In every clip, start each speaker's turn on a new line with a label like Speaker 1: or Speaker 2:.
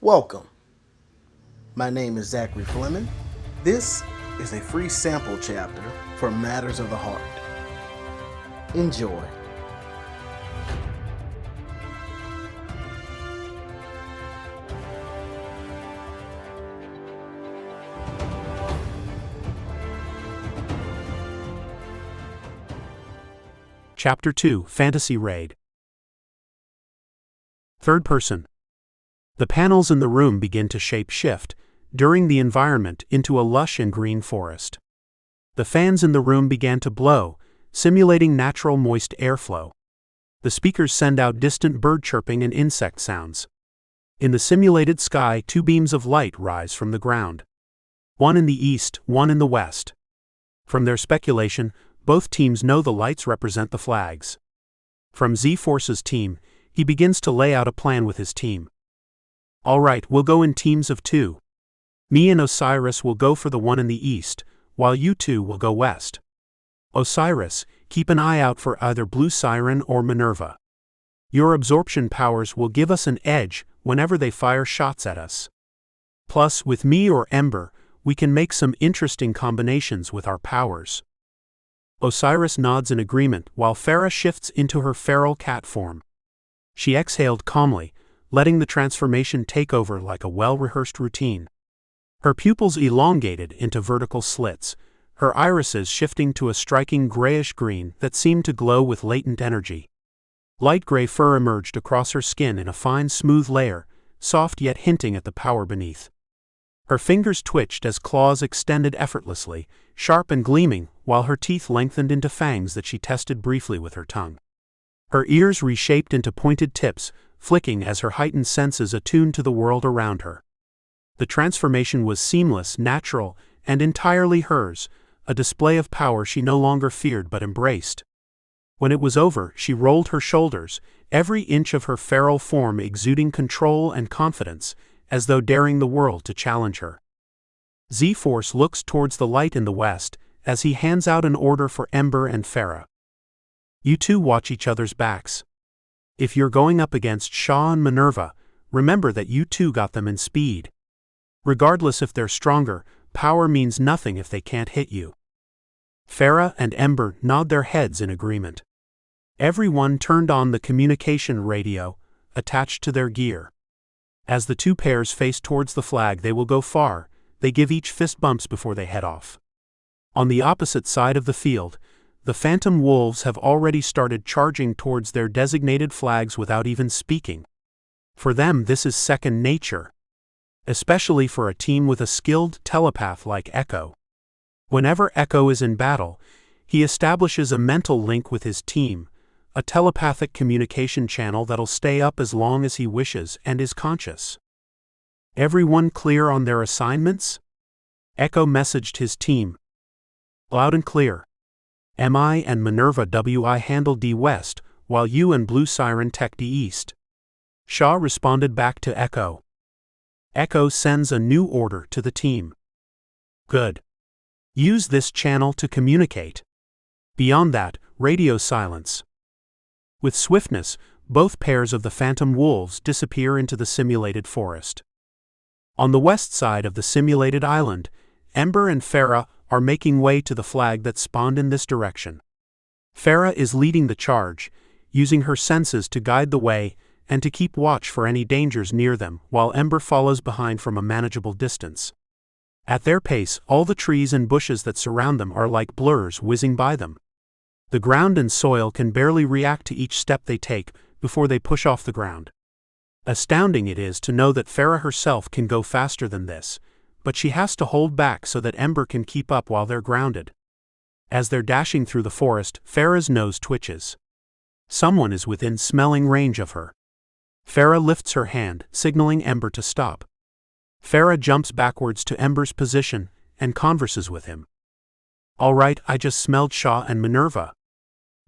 Speaker 1: Welcome. My name is Zachary Fleming. This is a free sample chapter for Matters of the Heart. Enjoy.
Speaker 2: Chapter 2, Fantasy Raid. Third person. The panels in the room begin to shape-shift, during the environment into a lush and green forest. The fans in the room began to blow, simulating natural moist airflow. The speakers send out distant bird chirping and insect sounds. In the simulated sky, two beams of light rise from the ground. One in the east, one in the west. From their speculation, both teams know the lights represent the flags. From Z-Force's team, he begins to lay out a plan with his team. All right, we'll go in teams of two. Me and Osiris will go for the one in the east, while you two will go west. Osiris, keep an eye out for either Blue Siren or Minerva. Your absorption powers will give us an edge whenever they fire shots at us. Plus, with me or Ember, we can make some interesting combinations with our powers. Osiris nods in agreement while Farah shifts into her feral cat form. She exhaled calmly, letting the transformation take over like a well-rehearsed routine. Her pupils elongated into vertical slits, her irises shifting to a striking grayish-green that seemed to glow with latent energy. Light gray fur emerged across her skin in a fine smooth layer, soft yet hinting at the power beneath. Her fingers twitched as claws extended effortlessly, sharp and gleaming, while her teeth lengthened into fangs that she tested briefly with her tongue. Her ears reshaped into pointed tips, flicking as her heightened senses attuned to the world around her. The transformation was seamless, natural, and entirely hers, a display of power she no longer feared but embraced. When it was over, she rolled her shoulders, every inch of her feral form exuding control and confidence, as though daring the world to challenge her. Z-Force looks towards the light in the west, as he hands out an order for Ember and Farah. You two watch each other's backs. If you're going up against Shaw and Minerva, remember that you two got them in speed. Regardless if they're stronger, power means nothing if they can't hit you. Farah and Ember nod their heads in agreement. Everyone turned on the communication radio, attached to their gear. As the two pairs face towards the flag they will go far, they give each fist bumps before they head off. On the opposite side of the field, the Phantom Wolves have already started charging towards their designated flags without even speaking. For them this is second nature. Especially for a team with a skilled telepath like Echo. Whenever Echo is in battle, he establishes a mental link with his team, a telepathic communication channel that'll stay up as long as he wishes and is conscious. Everyone clear on their assignments? Echo messaged his team. Loud and clear. MI and Minerva WI handle D West, while you and Blue Siren tech D East. Shaw responded back to Echo. Echo sends a new order to the team. Good. Use this channel to communicate. Beyond that, radio silence. With swiftness, both pairs of the Phantom Wolves disappear into the simulated forest. On the west side of the simulated island, Ember and Farah are making way to the flag that spawned in this direction. Farah is leading the charge, using her senses to guide the way and to keep watch for any dangers near them, while Ember follows behind from a manageable distance. At their pace, all the trees and bushes that surround them are like blurs whizzing by them. The ground and soil can barely react to each step they take before they push off the ground. Astounding it is to know that Farah herself can go faster than this, but she has to hold back so that Ember can keep up while they're grounded. As they're dashing through the forest, Farah's nose twitches. Someone is within smelling range of her. Farah lifts her hand, signaling Ember to stop. Farah jumps backwards to Ember's position and converses with him. All right, I just smelled Shaw and Minerva.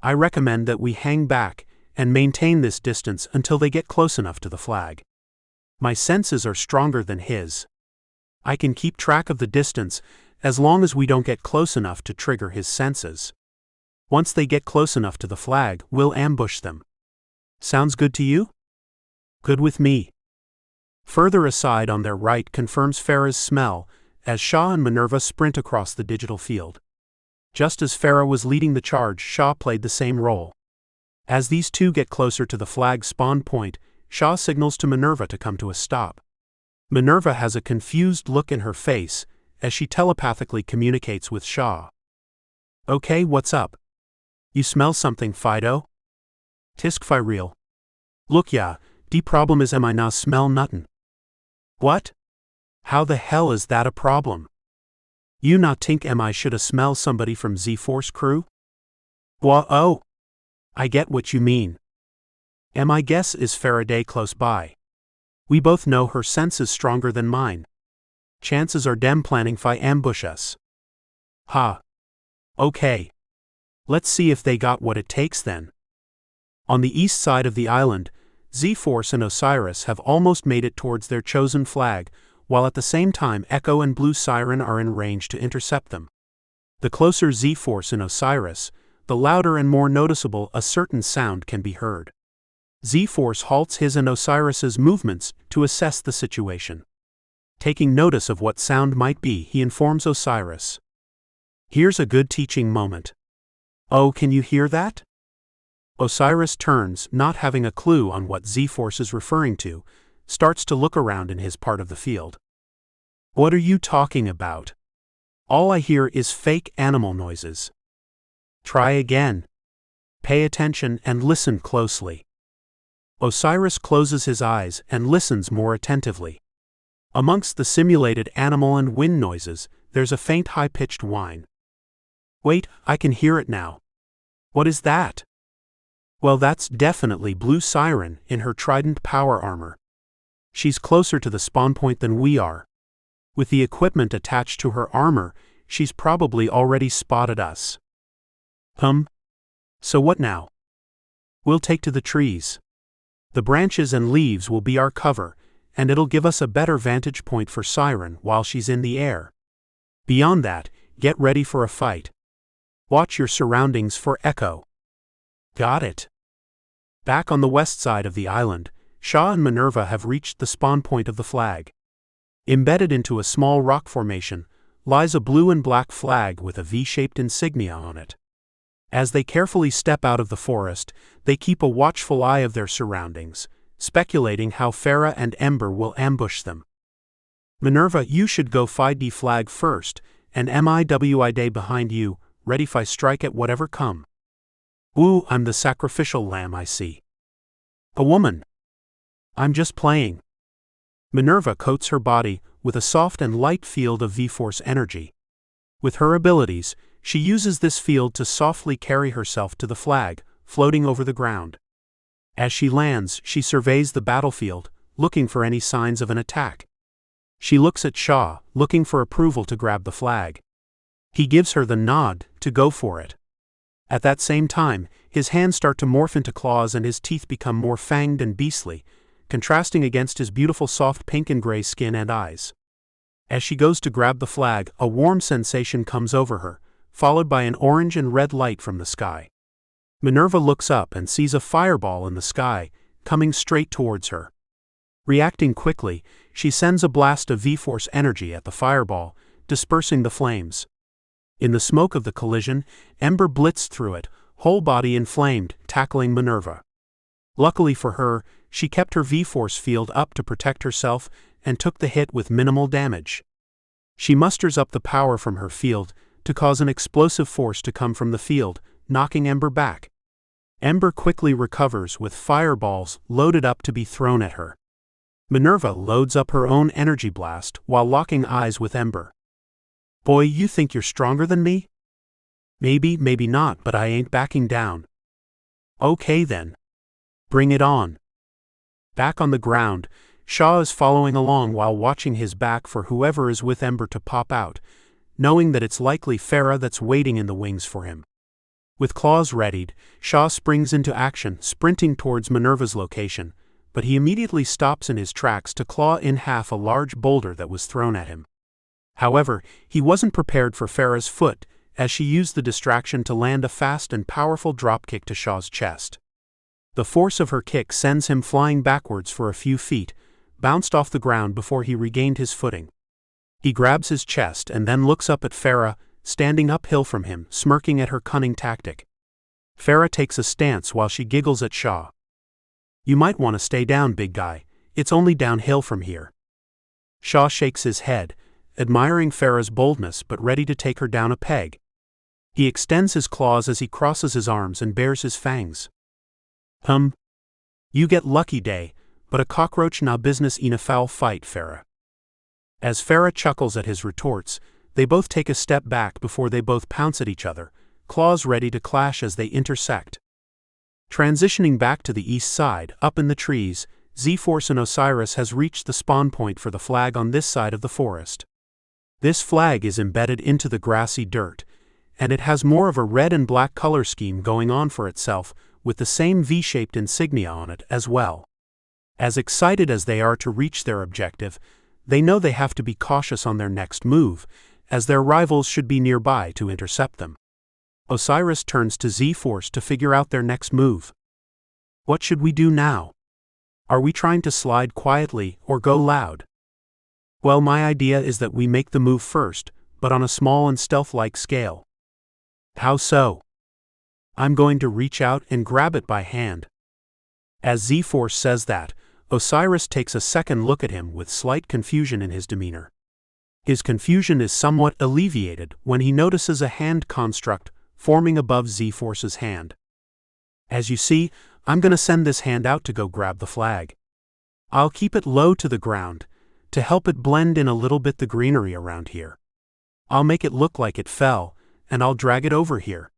Speaker 2: I recommend that we hang back and maintain this distance until they get close enough to the flag. My senses are stronger than his. I can keep track of the distance as long as we don't get close enough to trigger his senses. Once they get close enough to the flag, we'll ambush them. Sounds good to you? Good with me. Further aside on their right confirms Farah's smell, as Shaw and Minerva sprint across the digital field. Just as Farah was leading the charge, Shaw played the same role. As these two get closer to the flag spawn point, Shaw signals to Minerva to come to a stop. Minerva has a confused look in her face, as she telepathically communicates with Shaw. "Okay, what's up? You smell something, Fido?" "Tisk fi real. Look ya, de problem is am I na smell nuttin'." "What? How the hell is that a problem? You not think am I shoulda smell somebody from Z-Force crew?" "Wha oh. I get what you mean. Am I guess is Faraday close by. We both know her sense is stronger than mine. Chances are dem planning fi ambush us." "Ha. Okay. Let's see if they got what it takes then." On the east side of the island, Z-Force and Osiris have almost made it towards their chosen flag, while at the same time Echo and Blue Siren are in range to intercept them. The closer Z-Force and Osiris, the louder and more noticeable a certain sound can be heard. Z-Force halts his and Osiris's movements to assess the situation. Taking notice of what sound might be, he informs Osiris. "Here's a good teaching moment. Oh, can you hear that?" Osiris turns, not having a clue on what Z-Force is referring to, starts to look around in his part of the field. "What are you talking about? All I hear is fake animal noises." "Try again. Pay attention and listen closely." Osiris closes his eyes and listens more attentively. Amongst the simulated animal and wind noises, there's a faint high-pitched whine. "Wait, I can hear it now. What is that?" "Well, that's definitely Blue Siren in her Trident power armor. She's closer to the spawn point than we are. With the equipment attached to her armor, she's probably already spotted us." So what now?" "We'll take to the trees. The branches and leaves will be our cover, and it'll give us a better vantage point for Siren while she's in the air. Beyond that, get ready for a fight. Watch your surroundings for Echo." "Got it." Back on the west side of the island, Shaw and Minerva have reached the spawn point of the flag. Embedded into a small rock formation lies a blue and black flag with a V-shaped insignia on it. As they carefully step out of the forest, they keep a watchful eye of their surroundings, speculating how Farah and Ember will ambush them. "Minerva, you should go find the flag first, and MIWI day behind you, ready fi strike at whatever come." "Ooh, I'm the sacrificial lamb, I see." "A woman." "I'm just playing." Minerva coats her body with a soft and light field of V-Force energy. With her abilities, she uses this field to softly carry herself to the flag, floating over the ground. As she lands, she surveys the battlefield, looking for any signs of an attack. She looks at Shaw, looking for approval to grab the flag. He gives her the nod to go for it. At that same time, his hands start to morph into claws and his teeth become more fanged and beastly, contrasting against his beautiful soft pink and gray skin and eyes. As she goes to grab the flag, a warm sensation comes over her, followed by an orange and red light from the sky. Minerva looks up and sees a fireball in the sky, coming straight towards her. Reacting quickly, she sends a blast of V-Force energy at the fireball, dispersing the flames. In the smoke of the collision, Ember blitzed through it, whole body inflamed, tackling Minerva. Luckily for her, she kept her V-Force field up to protect herself and took the hit with minimal damage. She musters up the power from her field to cause an explosive force to come from the field, knocking Ember back. Ember quickly recovers with fireballs loaded up to be thrown at her. Minerva loads up her own energy blast while locking eyes with Ember. "Boy, you think you're stronger than me?" "Maybe, maybe not, but I ain't backing down." "Okay then. Bring it on." Back on the ground, Shaw is following along while watching his back for whoever is with Ember to pop out, knowing that it's likely Farah that's waiting in the wings for him. With claws readied, Shaw springs into action, sprinting towards Minerva's location, but he immediately stops in his tracks to claw in half a large boulder that was thrown at him. However, he wasn't prepared for Farah's foot, as she used the distraction to land a fast and powerful dropkick to Shaw's chest. The force of her kick sends him flying backwards for a few feet, bounced off the ground before he regained his footing. He grabs his chest and then looks up at Farah, standing uphill from him, smirking at her cunning tactic. Farah takes a stance while she giggles at Shaw. "You might want to stay down, big guy. It's only downhill from here." Shaw shakes his head, admiring Farah's boldness but ready to take her down a peg. He extends his claws as he crosses his arms and bares his fangs. You get lucky day, but a cockroach na business in a foul fight, Farah." As Farah chuckles at his retorts, they both take a step back before they both pounce at each other, claws ready to clash as they intersect. Transitioning back to the east side, up in the trees, Z-Force and Osiris has reached the spawn point for the flag on this side of the forest. This flag is embedded into the grassy dirt, and it has more of a red and black color scheme going on for itself, with the same V-shaped insignia on it as well. As excited as they are to reach their objective, they know they have to be cautious on their next move, as their rivals should be nearby to intercept them. Osiris turns to Z-Force to figure out their next move. "What should we do now? Are we trying to slide quietly or go loud?" "Well, my idea is that we make the move first, but on a small and stealth-like scale." "How so?" "I'm going to reach out and grab it by hand." As Z-Force says that, Osiris takes a second look at him with slight confusion in his demeanor. His confusion is somewhat alleviated when he notices a hand construct forming above Z-Force's hand. "As you see, I'm going to send this hand out to go grab the flag. I'll keep it low to the ground, to help it blend in a little bit the greenery around here. I'll make it look like it fell, and I'll drag it over here.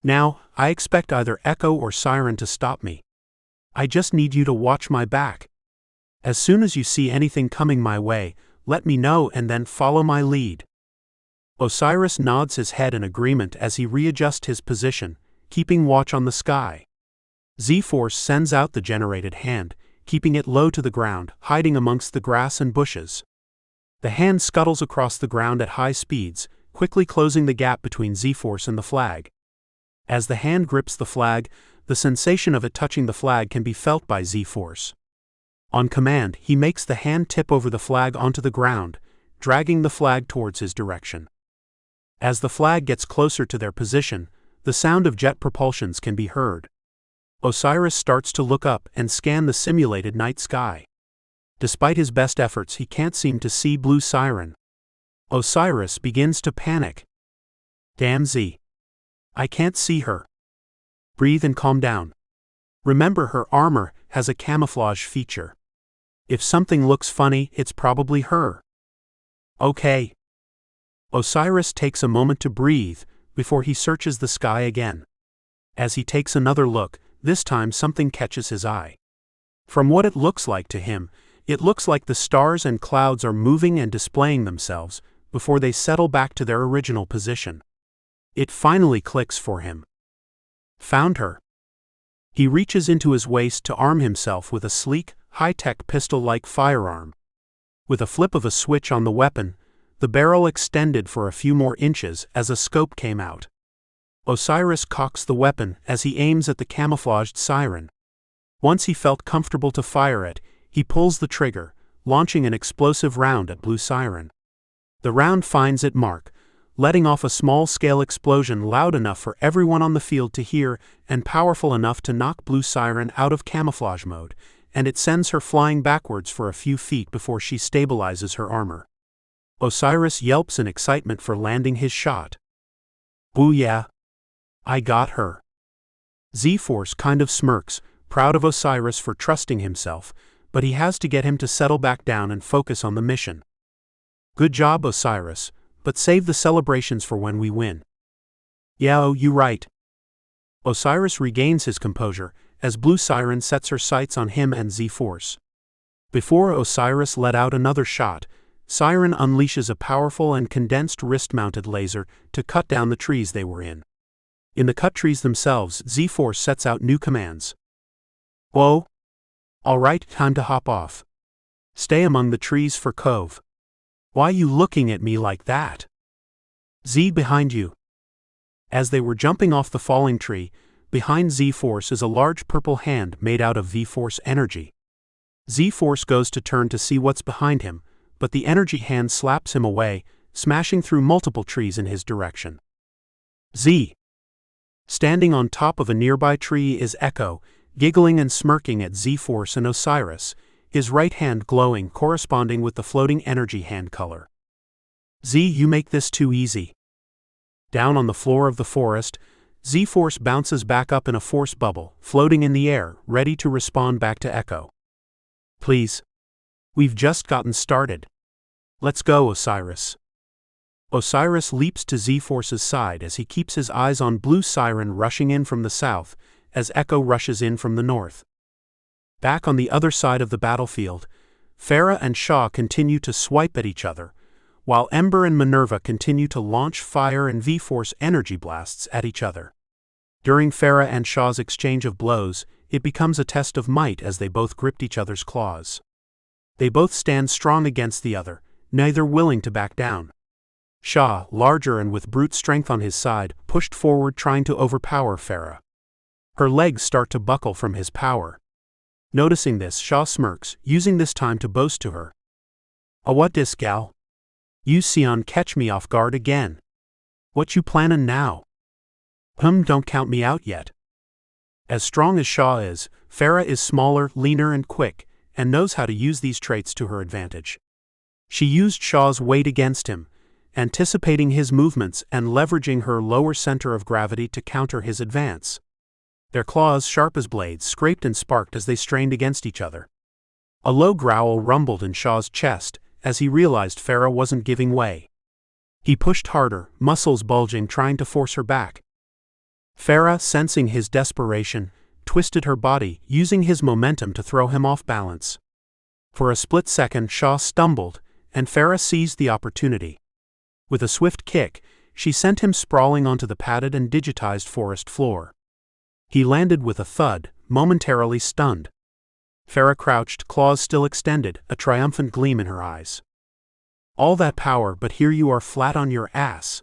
Speaker 2: Now, I expect either Echo or Siren to stop me. I just need you to watch my back. As soon as you see anything coming my way, let me know and then follow my lead." Osiris nods his head in agreement as he readjusts his position, keeping watch on the sky. Z-Force sends out the generated hand, keeping it low to the ground, hiding amongst the grass and bushes. The hand scuttles across the ground at high speeds, quickly closing the gap between Z-Force and the flag. As the hand grips the flag, the sensation of it touching the flag can be felt by Z-Force. On command, he makes the hand tip over the flag onto the ground, dragging the flag towards his direction. As the flag gets closer to their position, the sound of jet propulsions can be heard. Osiris starts to look up and scan the simulated night sky. Despite his best efforts, he can't seem to see Blue Siren. Osiris begins to panic. "Damn Z. I can't see her." "Breathe and calm down. Remember, her armor has a camouflage feature. If something looks funny, it's probably her." "Okay." Osiris takes a moment to breathe before he searches the sky again. As he takes another look, this time something catches his eye. From what it looks like to him, it looks like the stars and clouds are moving and displaying themselves before they settle back to their original position. It finally clicks for him. Found her. He reaches into his waist to arm himself with a sleek, high-tech pistol-like firearm. With a flip of a switch on the weapon, the barrel extended for a few more inches as a scope came out. Osiris cocks the weapon as he aims at the camouflaged siren. Once he felt comfortable to fire it, he pulls the trigger, launching an explosive round at Blue Siren. The round finds its mark, letting off a small-scale explosion loud enough for everyone on the field to hear and powerful enough to knock Blue Siren out of camouflage mode, and it sends her flying backwards for a few feet before she stabilizes her armor. Osiris yelps in excitement for landing his shot. "Booyah! I got her." Z-Force kind of smirks, proud of Osiris for trusting himself, but he has to get him to settle back down and focus on the mission. "Good job, Osiris, but save the celebrations for when we win." "Yeah, you right." Osiris regains his composure as Blue Siren sets her sights on him and Z-Force. Before Osiris let out another shot, Siren unleashes a powerful and condensed wrist-mounted laser to cut down the trees they were in. In the cut trees themselves, Z-Force sets out new commands. "Whoa! All right, time to hop off. Stay among the trees for cove. Why you looking at me like that? Z behind you." As they were jumping off the falling tree, behind Z-Force is a large purple hand made out of V-Force energy. Z-Force goes to turn to see what's behind him, but the energy hand slaps him away, smashing through multiple trees in his direction. Z. Standing on top of a nearby tree is Echo, giggling and smirking at Z-Force and Osiris, his right hand glowing corresponding with the floating energy hand color. Z, you make this too easy. Down on the floor of the forest, Z-Force bounces back up in a force bubble, floating in the air, ready to respond back to Echo. Please. We've just gotten started. Let's go, Osiris. Osiris leaps to Z-Force's side as he keeps his eyes on Blue Siren rushing in from the south, as Echo rushes in from the north. Back on the other side of the battlefield, Farah and Shaw continue to swipe at each other, while Ember and Minerva continue to launch fire and V-Force energy blasts at each other. During Farah and Shaw's exchange of blows, it becomes a test of might as they both gripped each other's claws. They both stand strong against the other, neither willing to back down. Shaw, larger and with brute strength on his side, pushed forward trying to overpower Farah. Her legs start to buckle from his power. Noticing this, Shaw smirks, using this time to boast to her. What dis, gal? You Sion catch me off guard again. What you plannin' now? Don't count me out yet. As strong as Shaw is, Farah is smaller, leaner and quick, and knows how to use these traits to her advantage. She used Shaw's weight against him, anticipating his movements and leveraging her lower center of gravity to counter his advance. Their claws, sharp as blades, scraped and sparked as they strained against each other. A low growl rumbled in Shaw's chest as he realized Farah wasn't giving way. He pushed harder, muscles bulging, trying to force her back. Farah, sensing his desperation, twisted her body, using his momentum to throw him off balance. For a split second, Shaw stumbled, and Farah seized the opportunity. With a swift kick, she sent him sprawling onto the padded and digitized forest floor. He landed with a thud, momentarily stunned. Farah crouched, claws still extended, a triumphant gleam in her eyes. All that power, but here you are flat on your ass.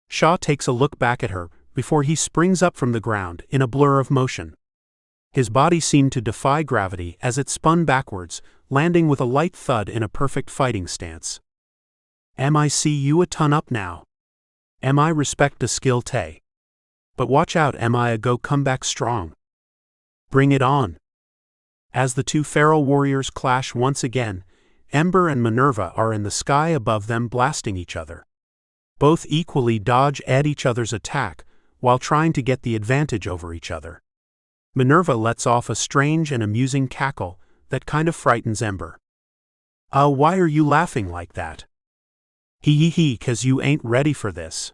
Speaker 2: Shaw takes a look back at her, before he springs up from the ground, in a blur of motion. His body seemed to defy gravity as it spun backwards, landing with a light thud in a perfect fighting stance. I see you a ton up now. I respect the skill tay. But watch out, I a go come back strong. Bring it on. As the two feral warriors clash once again, Ember and Minerva are in the sky above them blasting each other. Both equally dodge at each other's attack, while trying to get the advantage over each other. Minerva lets off a strange and amusing cackle that kind of frightens Ember. Why are you laughing like that? Hee, 'cause you ain't ready for this.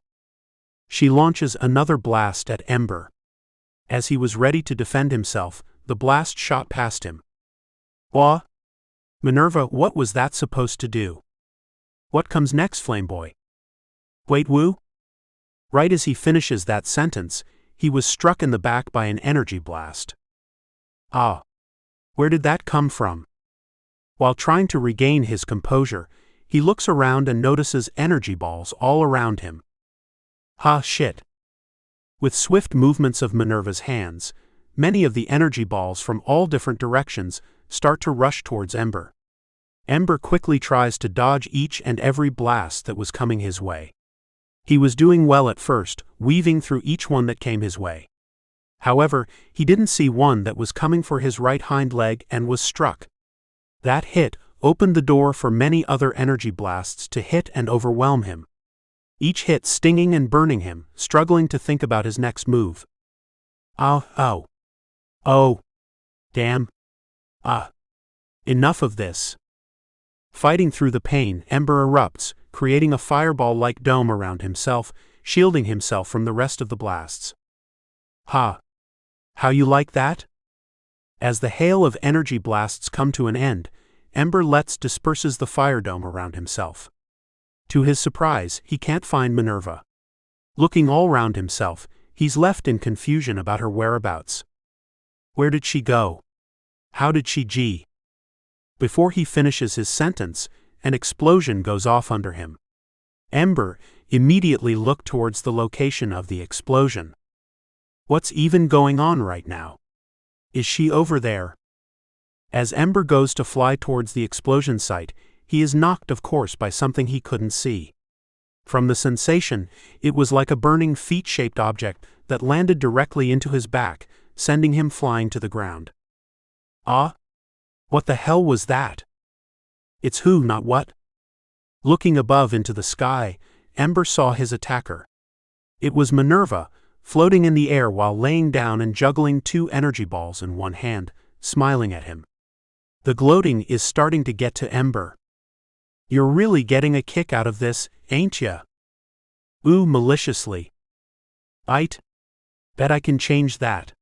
Speaker 2: She launches another blast at Ember. As he was ready to defend himself, the blast shot past him. Wha? Minerva, what was that supposed to do? What comes next, Flameboy? Wait, woo? Right as he finishes that sentence, he was struck in the back by an energy blast. Where did that come from? While trying to regain his composure, he looks around and notices energy balls all around him. Shit. With swift movements of Minerva's hands, many of the energy balls from all different directions start to rush towards Ember. Ember quickly tries to dodge each and every blast that was coming his way. He was doing well at first, weaving through each one that came his way. However, he didn't see one that was coming for his right hind leg and was struck. That hit opened the door for many other energy blasts to hit and overwhelm him. Each hit stinging and burning him, struggling to think about his next move. Oh, damn. Enough of this. Fighting through the pain, Ember erupts, creating a fireball-like dome around himself, shielding himself from the rest of the blasts. How you like that? As the hail of energy blasts come to an end, Ember disperses the fire dome around himself. To his surprise, he can't find Minerva. Looking all round himself, he's left in confusion about her whereabouts. Where did she go? How did she g? Before he finishes his sentence, an explosion goes off under him. Ember immediately looked towards the location of the explosion. What's even going on right now? Is she over there? As Ember goes to fly towards the explosion site, he is knocked, of course, by something he couldn't see. From the sensation, it was like a burning feet-shaped object that landed directly into his back, sending him flying to the ground. Ah? What the hell was that? It's who, not what? Looking above into the sky, Ember saw his attacker. It was Minerva, floating in the air while laying down and juggling 2 energy balls in one hand, smiling at him. The gloating is starting to get to Ember. You're really getting a kick out of this, ain't ya? Ooh, maliciously. Aight. Bet I can change that.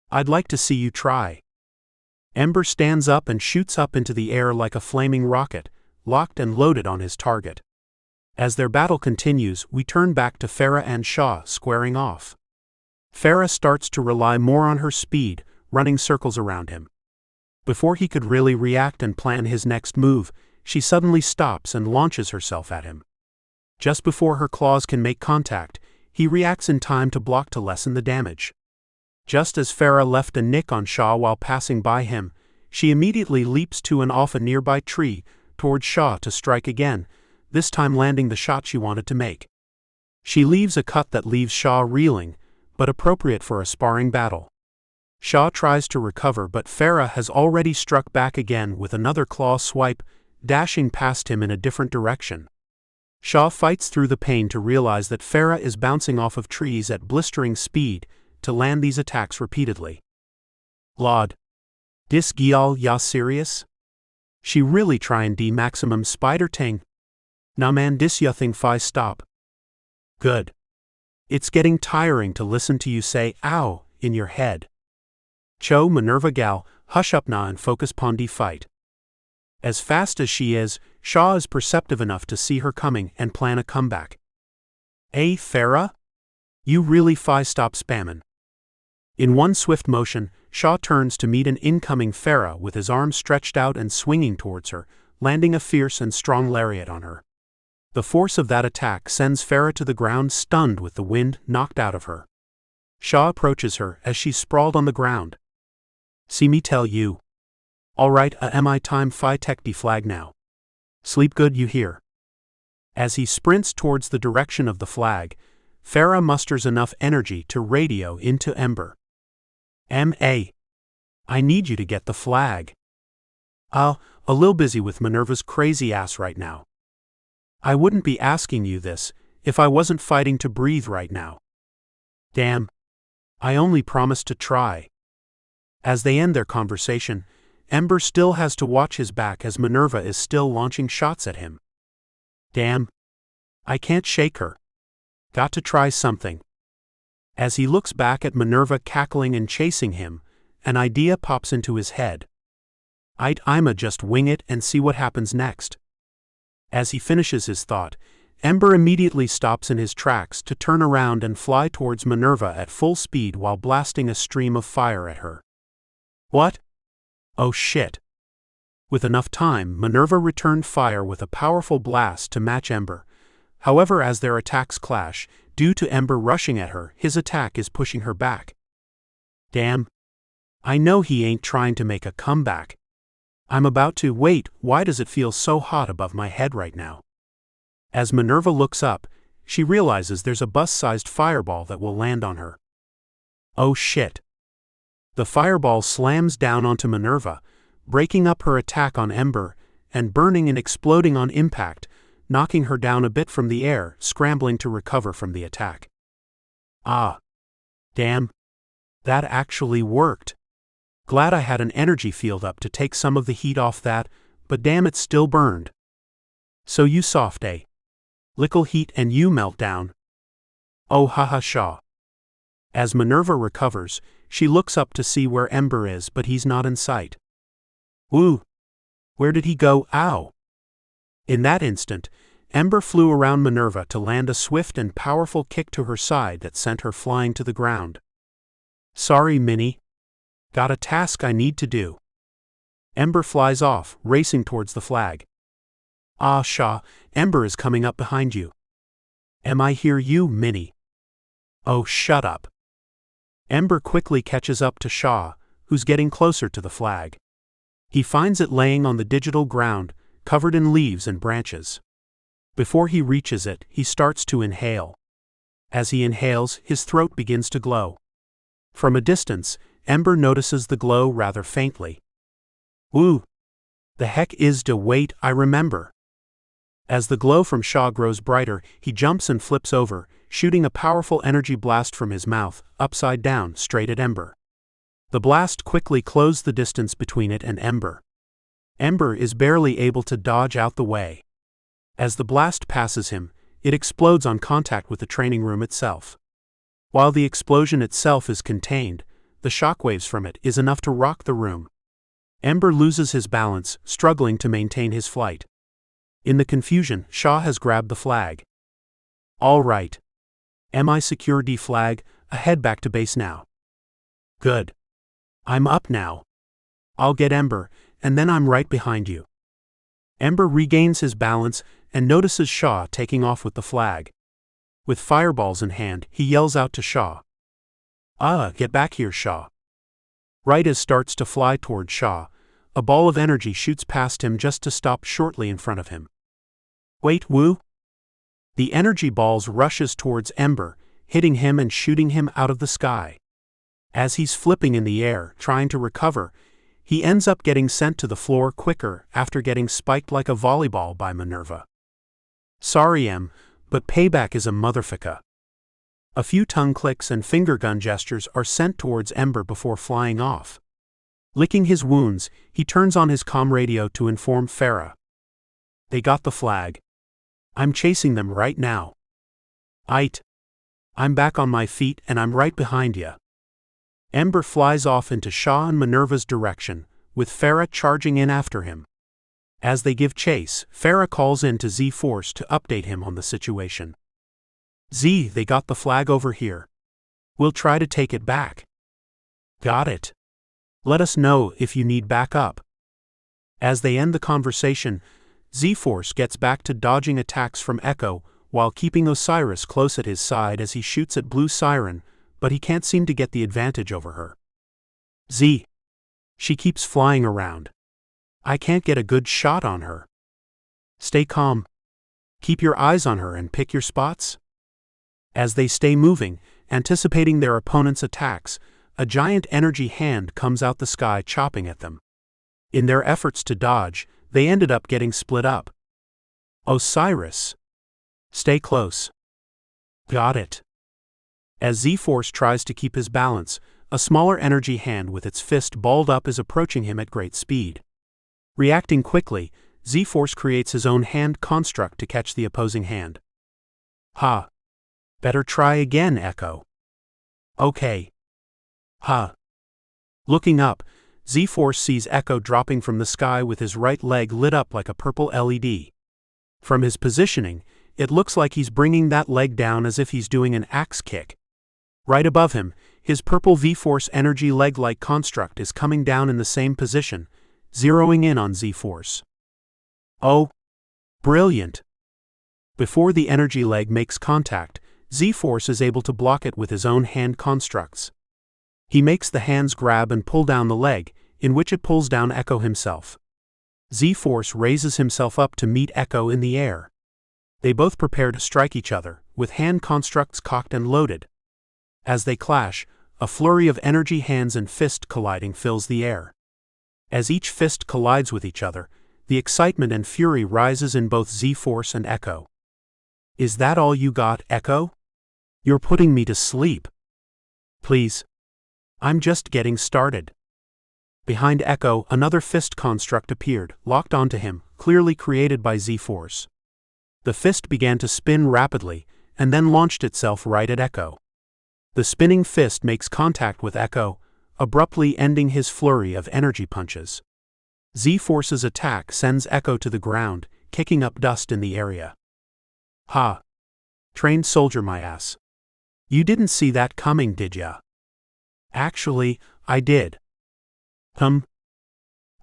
Speaker 2: I'd like to see you try. Ember stands up and shoots up into the air like a flaming rocket, locked and loaded on his target. As their battle continues, we turn back to Farah and Shaw squaring off. Farah starts to rely more on her speed, running circles around him. Before he could really react and plan his next move, she suddenly stops and launches herself at him. Just before her claws can make contact, he reacts in time to block to lessen the damage. Just as Farah left a nick on Shaw while passing by him, she immediately leaps to and off a nearby tree towards Shaw to strike again, this time landing the shot she wanted to make. She leaves a cut that leaves Shaw reeling, but appropriate for a sparring battle. Shaw tries to recover, but Farah has already struck back again with another claw swipe, dashing past him in a different direction. Shaw fights through the pain to realize that Farah is bouncing off of trees at blistering speed to land these attacks repeatedly. Lord. Dis gyal ya serious? She really tryin' de maximum spider ting? Nah man, dis ya thing fi stop. Good. It's getting tiring to listen to you say ow in your head. Cho Minerva gal, hush up na and focus pon de fight. As fast as she is, Shaw is perceptive enough to see her coming and plan a comeback. Hey Farah? You really fi stop spammin'. In one swift motion, Shaw turns to meet an incoming Farah with his arms stretched out and swinging towards her, landing a fierce and strong lariat on her. The force of that attack sends Farah to the ground, stunned with the wind knocked out of her. Shaw approaches her as she's sprawled on the ground. See me tell you. Alright, am I time fi tech de flag now. Sleep good, you hear. As he sprints towards the direction of the flag, Farah musters enough energy to radio into Ember. M.A. I need you to get the flag. A little busy with Minerva's crazy ass right now. I wouldn't be asking you this if I wasn't fighting to breathe right now. Damn. I only promised to try. As they end their conversation, Ember still has to watch his back as Minerva is still launching shots at him. Damn. I can't shake her. Got to try something. As he looks back at Minerva cackling and chasing him, an idea pops into his head. I'ma just wing it and see what happens next. As he finishes his thought, Ember immediately stops in his tracks to turn around and fly towards Minerva at full speed while blasting a stream of fire at her. What? Oh shit. With enough time, Minerva returned fire with a powerful blast to match Ember. However, as their attacks clash, due to Ember rushing at her, his attack is pushing her back. Damn. I know he ain't trying to make a comeback. I'm about to wait. Why does it feel so hot above my head right now? As Minerva looks up, she realizes there's a bus-sized fireball that will land on her. Oh shit. The fireball slams down onto Minerva, breaking up her attack on Ember, and burning and exploding on impact, knocking her down a bit from the air, scrambling to recover from the attack. Ah. Damn. That actually worked. Glad I had an energy field up to take some of the heat off that, but damn, it still burned. So you soft, eh? Lickle heat and you melt down. Oh haha Shaw. As Minerva recovers, she looks up to see where Ember is, but he's not in sight. Ooh. Where did he go? Ow. In that instant, Ember flew around Minerva to land a swift and powerful kick to her side that sent her flying to the ground. Sorry, Minnie. Got a task I need to do. Ember flies off, racing towards the flag. Ah Shaw, Ember is coming up behind you. Am I hear you, Minnie? Oh, shut up. Ember quickly catches up to Shaw, who's getting closer to the flag. He finds it laying on the digital ground, covered in leaves and branches. Before he reaches it, he starts to inhale. As he inhales, his throat begins to glow. From a distance, Ember notices the glow rather faintly. Woo! The heck is de wait, I remember. As the glow from Shaw grows brighter, he jumps and flips over, shooting a powerful energy blast from his mouth, upside down, straight at Ember. The blast quickly closed the distance between it and Ember. Ember is barely able to dodge out the way. As the blast passes him, it explodes on contact with the training room itself. While the explosion itself is contained, the shockwaves from it is enough to rock the room. Ember loses his balance, struggling to maintain his flight. In the confusion, Shaw has grabbed the flag. All right. Am I secure? D-flag, head back to base now. Good. I'm up now. I'll get Ember, and then I'm right behind you. Ember regains his balance and notices Shaw taking off with the flag. With fireballs in hand, he yells out to Shaw. Get back here, Shaw. Right as starts to fly toward Shaw, a ball of energy shoots past him just to stop shortly in front of him. Wait, woo? The energy balls rushes towards Ember, hitting him and shooting him out of the sky. As he's flipping in the air, trying to recover, he ends up getting sent to the floor quicker after getting spiked like a volleyball by Minerva. Sorry, Em, but payback is a motherfucker. A few tongue clicks and finger gun gestures are sent towards Ember before flying off. Licking his wounds, he turns on his comm radio to inform Farah. They got the flag. I'm chasing them right now. Aight. I'm back on my feet and I'm right behind ya. Ember flies off into Shaw and Minerva's direction, with Farah charging in after him. As they give chase, Farah calls in to Z-Force to update him on the situation. Z, they got the flag over here. We'll try to take it back. Got it. Let us know if you need backup. As they end the conversation, Z-Force gets back to dodging attacks from Echo while keeping Osiris close at his side as he shoots at Blue Siren, but he can't seem to get the advantage over her. Z. She keeps flying around. I can't get a good shot on her. Stay calm. Keep your eyes on her and pick your spots. As they stay moving, anticipating their opponent's attacks, a giant energy hand comes out the sky chopping at them. In their efforts to dodge, they ended up getting split up. Osiris. Stay close. Got it. As Z-Force tries to keep his balance, a smaller energy hand with its fist balled up is approaching him at great speed. Reacting quickly, Z-Force creates his own hand construct to catch the opposing hand. Ha. Better try again, Echo. Okay. Ha. Looking up, Z-Force sees Echo dropping from the sky with his right leg lit up like a purple LED. From his positioning, it looks like he's bringing that leg down as if he's doing an axe kick. Right above him, his purple V-Force energy leg-like construct is coming down in the same position, zeroing in on Z-Force. Oh! Brilliant! Before the energy leg makes contact, Z-Force is able to block it with his own hand constructs. He makes the hands grab and pull down the leg, in which it pulls down Echo himself. Z-Force raises himself up to meet Echo in the air. They both prepare to strike each other, with hand constructs cocked and loaded. As they clash, a flurry of energy hands and fist colliding fills the air. As each fist collides with each other, the excitement and fury rises in both Z-Force and Echo. Is that all you got, Echo? You're putting me to sleep. Please. I'm just getting started. Behind Echo, another fist construct appeared, locked onto him, clearly created by Z-Force. The fist began to spin rapidly, and then launched itself right at Echo. The spinning fist makes contact with Echo, abruptly ending his flurry of energy punches. Z-Force's attack sends Echo to the ground, kicking up dust in the area. Ha! Trained soldier my ass. You didn't see that coming, did ya? Actually, I did.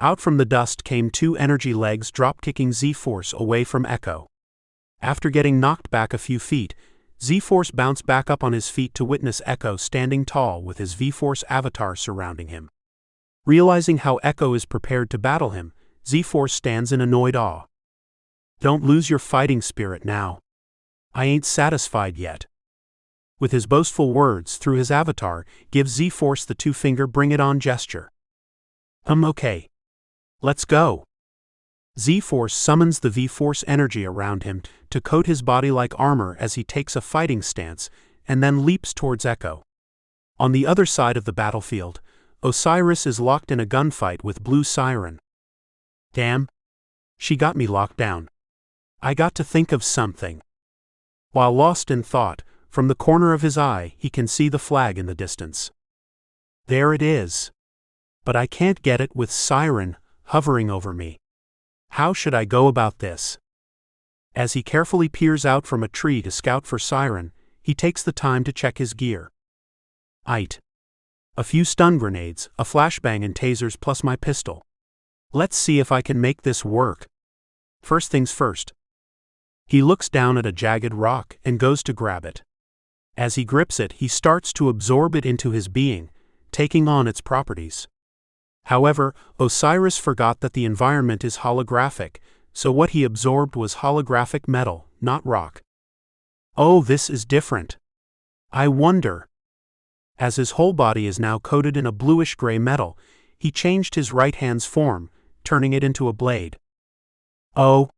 Speaker 2: Out from the dust came two energy legs drop-kicking Z-Force away from Echo. After getting knocked back a few feet, Z-Force bounced back up on his feet to witness Echo standing tall with his V-Force avatar surrounding him. Realizing how Echo is prepared to battle him, Z-Force stands in annoyed awe. "Don't lose your fighting spirit now. I ain't satisfied yet." With his boastful words through his avatar, gives Z-Force the two-finger bring it on gesture. Okay. Let's go." Z-Force summons the V-Force energy around him to coat his body like armor as he takes a fighting stance, and then leaps towards Echo. On the other side of the battlefield, Osiris is locked in a gunfight with Blue Siren. "Damn. She got me locked down. I got to think of something." While lost in thought, from the corner of his eye he can see the flag in the distance. There it is. But I can't get it with Siren hovering over me. How should I go about this? As he carefully peers out from a tree to scout for Siren, he takes the time to check his gear. Aight. A few stun grenades, a flashbang and tasers plus my pistol. Let's see if I can make this work. First things first. He looks down at a jagged rock and goes to grab it. As he grips it, he starts to absorb it into his being, taking on its properties. However, Osiris forgot that the environment is holographic, so what he absorbed was holographic metal, not rock. Oh, this is different. I wonder. As his whole body is now coated in a bluish-gray metal, he changed his right hand's form, turning it into a blade. Oh.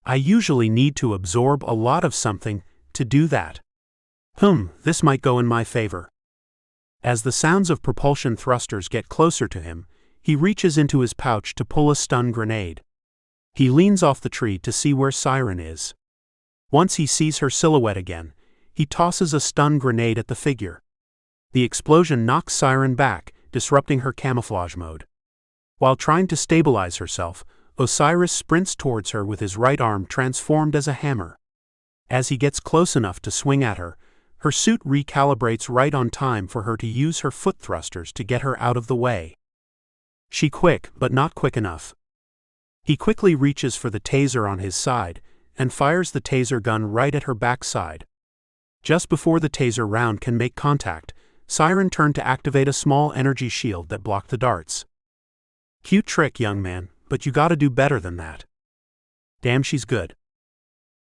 Speaker 2: I usually need to absorb a lot of something to do that. This might go in my favor. As the sounds of propulsion thrusters get closer to him, he reaches into his pouch to pull a stun grenade. He leans off the tree to see where Siren is. Once he sees her silhouette again, he tosses a stun grenade at the figure. The explosion knocks Siren back, disrupting her camouflage mode. While trying to stabilize herself, Osiris sprints towards her with his right arm transformed as a hammer. As he gets close enough to swing at her, her suit recalibrates right on time for her to use her foot thrusters to get her out of the way. She quick, but not quick enough. He quickly reaches for the taser on his side, and fires the taser gun right at her backside. Just before the taser round can make contact, Siren turned to activate a small energy shield that blocked the darts. Cute trick, young man, but you gotta do better than that. Damn, she's good.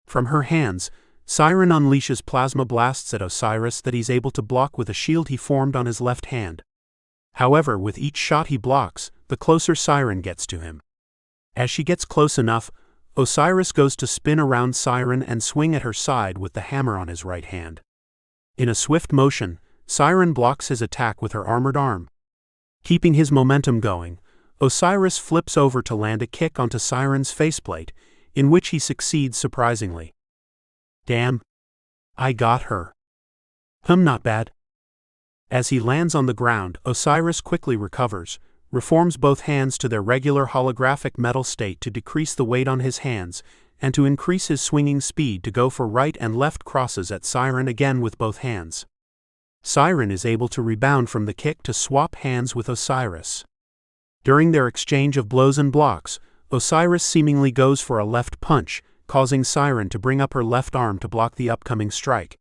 Speaker 2: From her hands, Siren unleashes plasma blasts at Osiris that he's able to block with a shield he formed on his left hand. However, with each shot he blocks, the closer Siren gets to him. As she gets close enough, Osiris goes to spin around Siren and swing at her side with the hammer on his right hand. In a swift motion, Siren blocks his attack with her armored arm. Keeping his momentum going, Osiris flips over to land a kick onto Siren's faceplate, in which he succeeds surprisingly. Damn. I got her. Not bad. As he lands on the ground, Osiris quickly recovers, reforms both hands to their regular holographic metal state to decrease the weight on his hands, and to increase his swinging speed to go for right and left crosses at Siren again with both hands. Siren is able to rebound from the kick to swap hands with Osiris. During their exchange of blows and blocks, Osiris seemingly goes for a left punch, causing Siren to bring up her left arm to block the upcoming strike.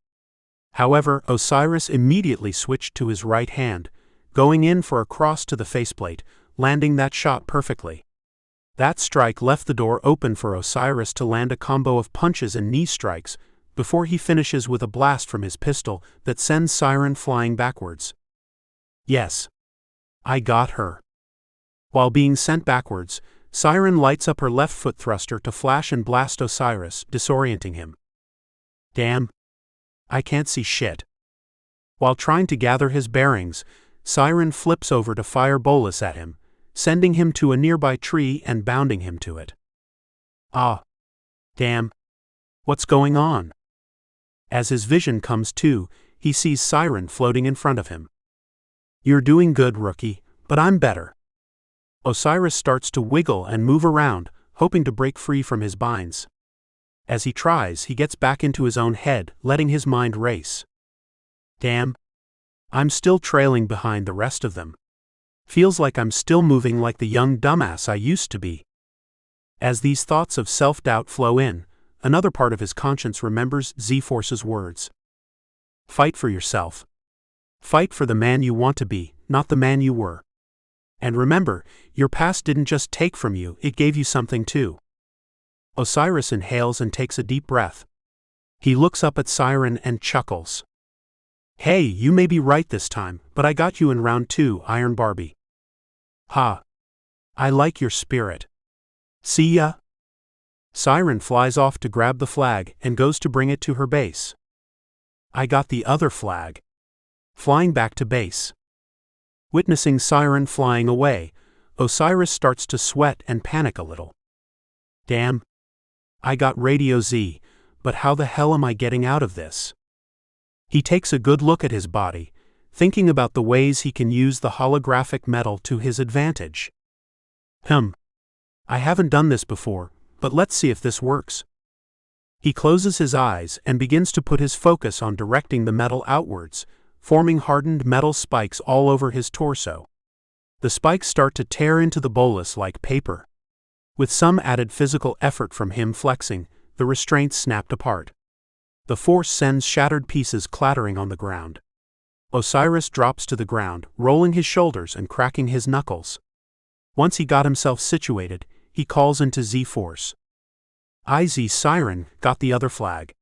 Speaker 2: However, Osiris immediately switched to his right hand, going in for a cross to the faceplate, landing that shot perfectly. That strike left the door open for Osiris to land a combo of punches and knee strikes, before he finishes with a blast from his pistol that sends Siren flying backwards. Yes. I got her. While being sent backwards, Siren lights up her left foot thruster to flash and blast Osiris, disorienting him. Damn. I can't see shit. While trying to gather his bearings, Siren flips over to fire Bolus at him, sending him to a nearby tree and bounding him to it. Ah. Damn. What's going on? As his vision comes to, he sees Siren floating in front of him. You're doing good, rookie, but I'm better. Osiris starts to wiggle and move around, hoping to break free from his binds. As he tries, he gets back into his own head, letting his mind race. Damn. I'm still trailing behind the rest of them. Feels like I'm still moving like the young dumbass I used to be. As these thoughts of self-doubt flow in, another part of his conscience remembers Z-Force's words. Fight for yourself. Fight for the man you want to be, not the man you were. And remember, your past didn't just take from you, it gave you something too. Osiris inhales and takes a deep breath. He looks up at Siren and chuckles. Hey, you may be right this time, but I got you in round 2, Iron Barbie. Ha! I like your spirit. See ya? Siren flies off to grab the flag and goes to bring it to her base. I got the other flag. Flying back to base. Witnessing Siren flying away, Osiris starts to sweat and panic a little. Damn. I got Radio Z, but how the hell am I getting out of this? He takes a good look at his body, thinking about the ways he can use the holographic metal to his advantage. I haven't done this before, but let's see if this works. He closes his eyes and begins to put his focus on directing the metal outwards, forming hardened metal spikes all over his torso. The spikes start to tear into the bolus like paper. With some added physical effort from him flexing, the restraints snapped apart. The force sends shattered pieces clattering on the ground. Osiris drops to the ground, rolling his shoulders and cracking his knuckles. Once he got himself situated, he calls into Z-Force. IZ Siren got the other flag.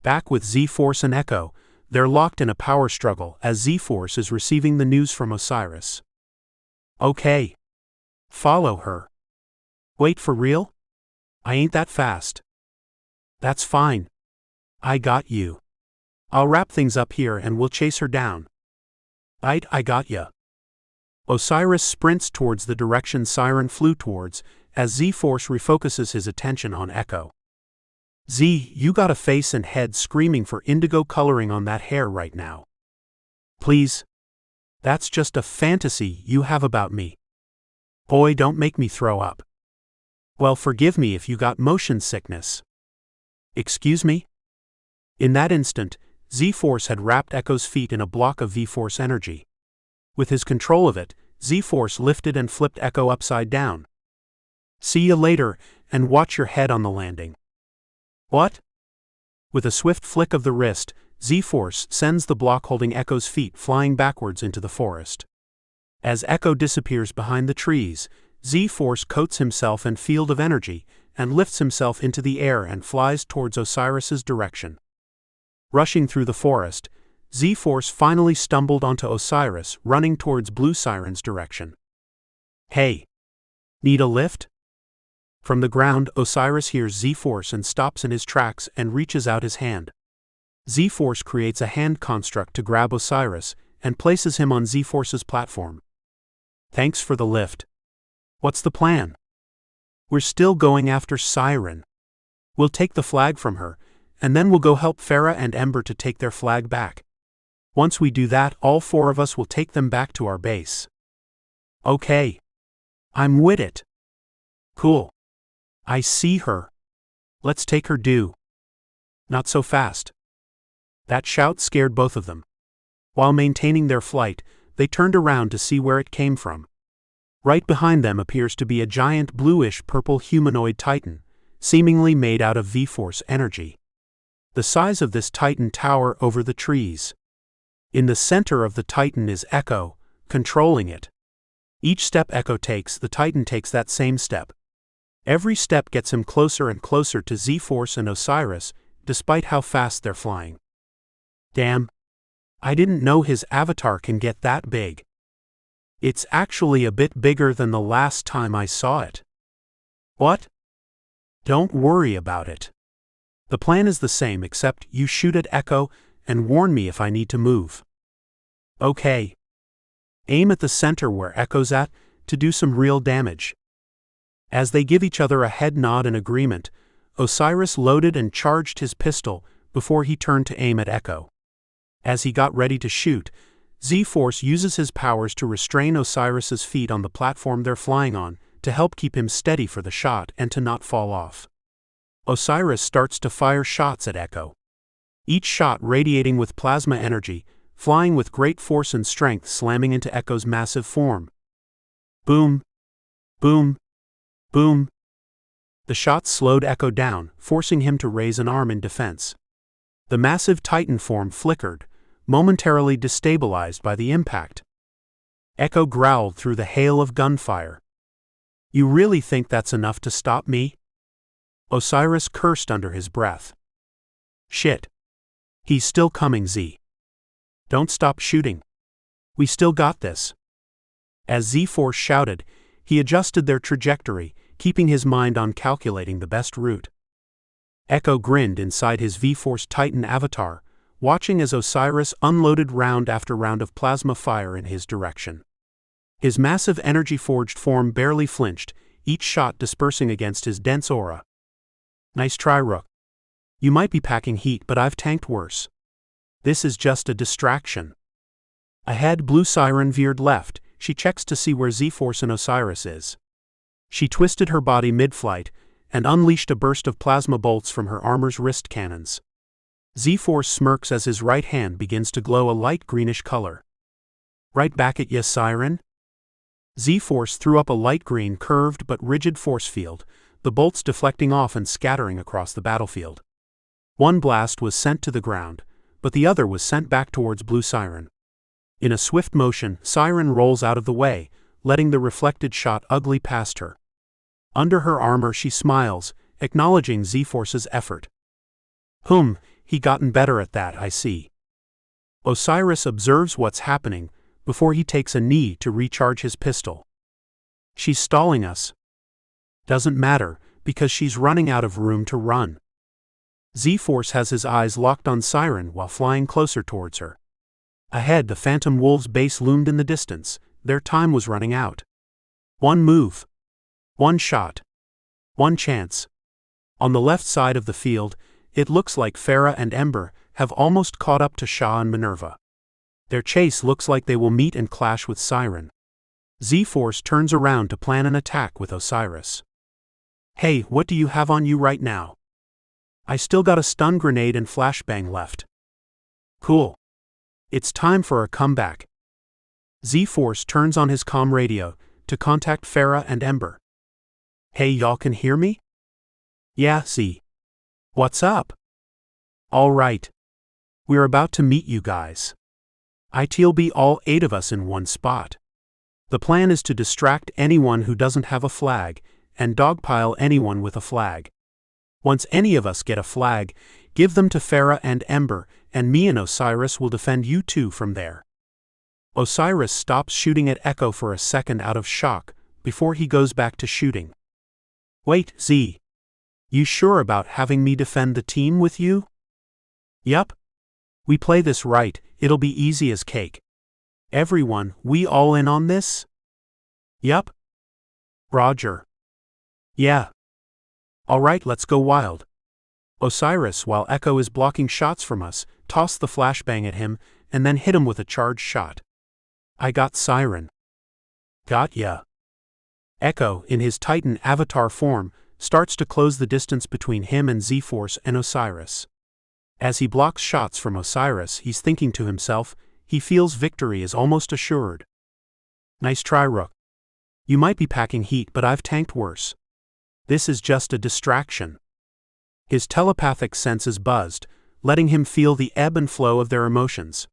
Speaker 2: Back with Z-Force and Echo, they're locked in a power struggle as Z-Force is receiving the news from Osiris. Okay. Follow her. Wait, for real? I ain't that fast. That's fine. I got you. I'll wrap things up here and we'll chase her down. I got ya. Osiris sprints towards the direction Siren flew towards as Z-Force refocuses his attention on Echo. Z, you got a face and head screaming for indigo coloring on that hair right now. Please. That's just a fantasy you have about me. Boy, don't make me throw up. Well, forgive me if you got motion sickness. Excuse me? In that instant, Z-Force had wrapped Echo's feet in a block of V-Force energy. With his control of it, Z-Force lifted and flipped Echo upside down. See you later, and watch your head on the landing. What? With a swift flick of the wrist, Z-Force sends the block holding Echo's feet flying backwards into the forest. As Echo disappears behind the trees, Z-Force coats himself in field of energy and lifts himself into the air and flies towards Osiris's direction. Rushing through the forest, Z-Force finally stumbled onto Osiris running towards Blue Siren's direction. Hey! Need a lift? From the ground, Osiris hears Z-Force and stops in his tracks and reaches out his hand. Z-Force creates a hand construct to grab Osiris and places him on Z-Force's platform. Thanks for the lift. What's the plan? We're still going after Siren. We'll take the flag from her, and then we'll go help Farah and Ember to take their flag back. Once we do that, all 4 of us will take them back to our base. Okay. I'm with it. Cool. I see her. Let's take her due. Not so fast. That shout scared both of them. While maintaining their flight, they turned around to see where it came from. Right behind them appears to be a giant bluish-purple humanoid titan, seemingly made out of V-Force energy. The size of this titan tower over the trees. In the center of the titan is Echo, controlling it. Each step Echo takes, the titan takes that same step. Every step gets him closer and closer to Z-Force and Osiris, despite how fast they're flying. Damn. I didn't know his avatar can get that big. It's actually a bit bigger than the last time I saw it. What? Don't worry about it. The plan is the same except you shoot at Echo and warn me if I need to move. Okay. Aim at the center where Echo's at to do some real damage. As they give each other a head nod in agreement, Osiris loaded and charged his pistol before he turned to aim at Echo. As he got ready to shoot, Z-Force uses his powers to restrain Osiris's feet on the platform they're flying on to help keep him steady for the shot and to not fall off. Osiris starts to fire shots at Echo. Each shot radiating with plasma energy, flying with great force and strength slamming into Echo's massive form. Boom. Boom. Boom. The shots slowed Echo down, forcing him to raise an arm in defense. The massive titan form flickered, momentarily destabilized by the impact. Echo growled through the hail of gunfire. You really think that's enough to stop me? Osiris cursed under his breath. Shit. He's still coming, Z. Don't stop shooting. We still got this. As Z-Force shouted, he adjusted their trajectory, keeping his mind on calculating the best route. Echo grinned inside his V-Force Titan avatar, watching as Osiris unloaded round after round of plasma fire in his direction. His massive energy-forged form barely flinched, each shot dispersing against his dense aura. Nice try, Rook. You might be packing heat, but I've tanked worse. This is just a distraction. Ahead, Blue Siren veered left. She checks to see where Z-Force and Osiris is. She twisted her body mid-flight and unleashed a burst of plasma bolts from her armor's wrist cannons. Z-Force smirks as his right hand begins to glow a light greenish color. Right back at ya, Siren? Z-Force threw up a light green curved but rigid force field, the bolts deflecting off and scattering across the battlefield. One blast was sent to the ground, but the other was sent back towards Blue Siren. In a swift motion, Siren rolls out of the way, letting the reflected shot ugly past her. Under her armor she smiles, acknowledging Z-Force's effort. He gotten better at that, I see. Osiris observes what's happening before he takes a knee to recharge his pistol. She's stalling us. Doesn't matter, because she's running out of room to run. Z-Force has his eyes locked on Siren while flying closer towards her. Ahead, the Phantom Wolves' base loomed in the distance. Their time was running out. One move. One shot. One chance. On the left side of the field, it looks like Farah and Ember have almost caught up to Shah and Minerva. Their chase looks like they will meet and clash with Siren. Z-Force turns around to plan an attack with Osiris. Hey, what do you have on you right now? I still got a stun grenade and flashbang left. Cool. It's time for a comeback. Z-Force turns on his comm radio to contact Farah and Ember. Hey, y'all can hear me? Yeah, Z. What's up? All right. We're about to meet you guys. It'll be all 8 of us in one spot. The plan is to distract anyone who doesn't have a flag and dogpile anyone with a flag. Once any of us get a flag, give them to Farah and Ember, and me and Osiris will defend you two from there. Osiris stops shooting at Echo for a second out of shock, before he goes back to shooting. Wait, Z. You sure about having me defend the team with you? Yup. We play this right, it'll be easy as cake. Everyone, we all in on this? Yup. Roger. Yeah. Alright, let's go wild. Osiris, while Echo is blocking shots from us, tossed the flashbang at him, and then hit him with a charged shot. I got Siren. Got ya. Echo, in his Titan avatar form, starts to close the distance between him and Z-Force and Osiris. As he blocks shots from Osiris, he's thinking to himself, he feels victory is almost assured. Nice try, Rook. You might be packing heat, but I've tanked worse. This is just a distraction. His telepathic senses buzzed, letting him feel the ebb and flow of their emotions.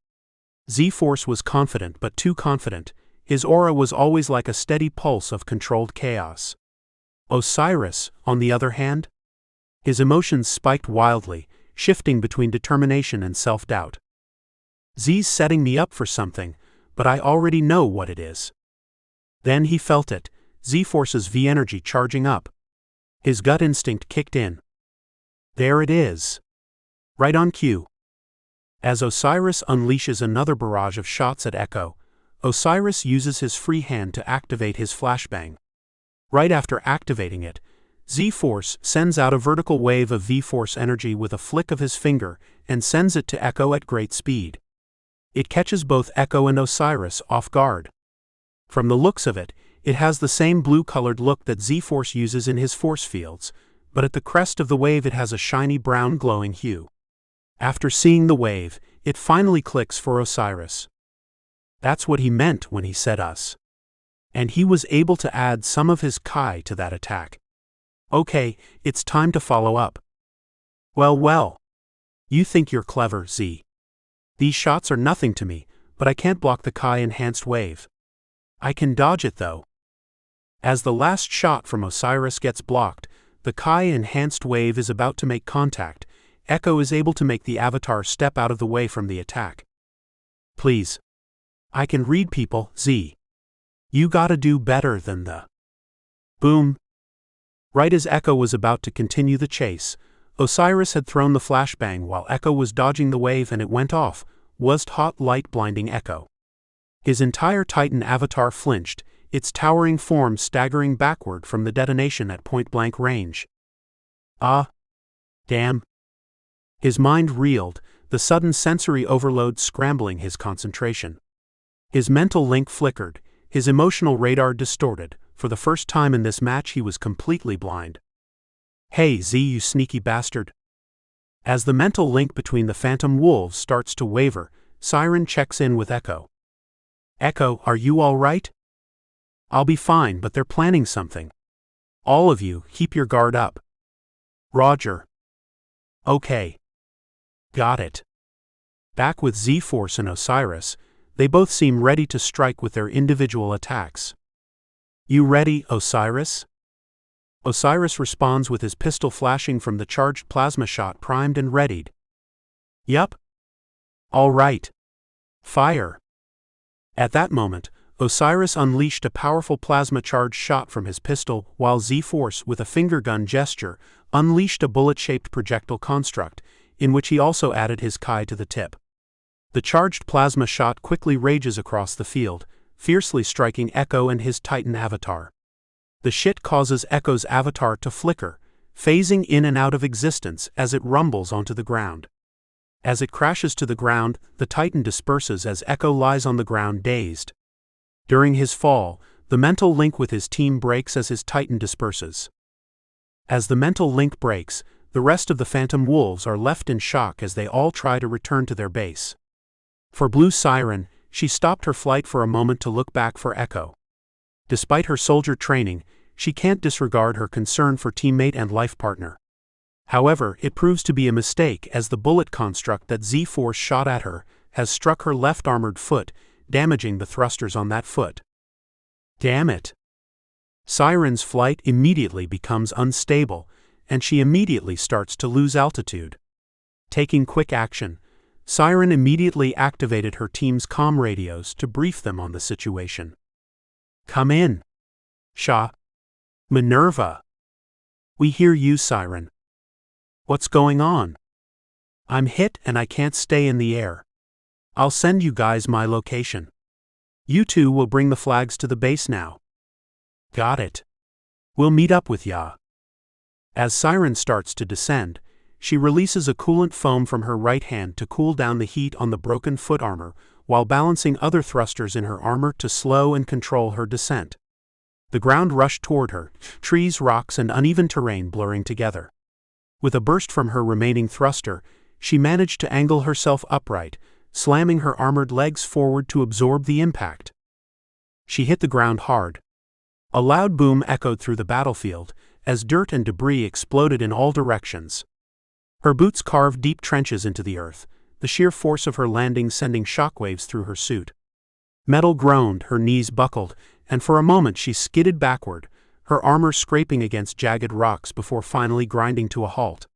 Speaker 2: Z-Force was confident, but too confident. His aura was always like a steady pulse of controlled chaos. Osiris, on the other hand? His emotions spiked wildly, shifting between determination and self-doubt. Z's setting me up for something, but I already know what it is. Then he felt it, Z-Force's V-energy charging up. His gut instinct kicked in. There it is. Right on cue. As Osiris unleashes another barrage of shots at Echo, Osiris uses his free hand to activate his flashbang. Right after activating it, Z-Force sends out a vertical wave of V-Force energy with a flick of his finger and sends it to Echo at great speed. It catches both Echo and Osiris off guard. From the looks of it, it has the same blue-colored look that Z-Force uses in his force fields, but at the crest of the wave it has a shiny brown glowing hue. After seeing the wave, it finally clicks for Osiris. That's what he meant when he said us. And he was able to add some of his Kai to that attack. Okay, it's time to follow up. Well. You think you're clever, Z. These shots are nothing to me, but I can't block the Kai enhanced wave. I can dodge it though. As the last shot from Osiris gets blocked, the Kai-enhanced wave is about to make contact. Echo is able to make the avatar step out of the way from the attack. Please. I can read people, Z. You gotta do better than the. Boom. Right as Echo was about to continue the chase, Osiris had thrown the flashbang while Echo was dodging the wave and it went off, was hot light blinding Echo. His entire Titan avatar flinched, its towering form staggering backward from the detonation at point-blank range. Ah. Damn. His mind reeled, the sudden sensory overload scrambling his concentration. His mental link flickered, his emotional radar distorted. For the first time in this match he was completely blind. Hey Z, you sneaky bastard. As the mental link between the phantom wolves starts to waver, Siren checks in with Echo. Echo, are you all right? I'll be fine, but they're planning something. All of you, keep your guard up. Roger. Okay. Got it. Back with Z-Force and Osiris, they both seem ready to strike with their individual attacks. You ready, Osiris? Osiris responds with his pistol flashing from the charged plasma shot primed and readied. Yup. All right. Fire. At that moment, Osiris unleashed a powerful plasma-charged shot from his pistol, while Z-Force, with a finger gun gesture, unleashed a bullet-shaped projectile construct, in which he also added his Kai to the tip. The charged plasma shot quickly rages across the field, fiercely striking Echo and his Titan avatar. The shit causes Echo's avatar to flicker, phasing in and out of existence as it rumbles onto the ground. As it crashes to the ground, the Titan disperses as Echo lies on the ground dazed. During his fall, the mental link with his team breaks as his Titan disperses. As the mental link breaks, the rest of the Phantom Wolves are left in shock as they all try to return to their base. For Blue Siren, she stopped her flight for a moment to look back for Echo. Despite her soldier training, she can't disregard her concern for teammate and life partner. However, it proves to be a mistake as the bullet construct that Z-Force shot at her has struck her left armored foot, damaging the thrusters on that foot. Damn it! Siren's flight immediately becomes unstable, and she immediately starts to lose altitude. Taking quick action, Siren immediately activated her team's comm radios to brief them on the situation. Come in. Shah. Minerva. We hear you, Siren. What's going on? I'm hit and I can't stay in the air. I'll send you guys my location. You two will bring the flags to the base now. Got it. We'll meet up with ya. As Siren starts to descend, she releases a coolant foam from her right hand to cool down the heat on the broken foot armor, while balancing other thrusters in her armor to slow and control her descent. The ground rushed toward her, trees, rocks, and uneven terrain blurring together. With a burst from her remaining thruster, she managed to angle herself upright, slamming her armored legs forward to absorb the impact. She hit the ground hard. A loud boom echoed through the battlefield, as dirt and debris exploded in all directions. Her boots carved deep trenches into the earth, the sheer force of her landing sending shockwaves through her suit. Metal groaned, her knees buckled, and for a moment she skidded backward, her armor scraping against jagged rocks before finally grinding to a halt.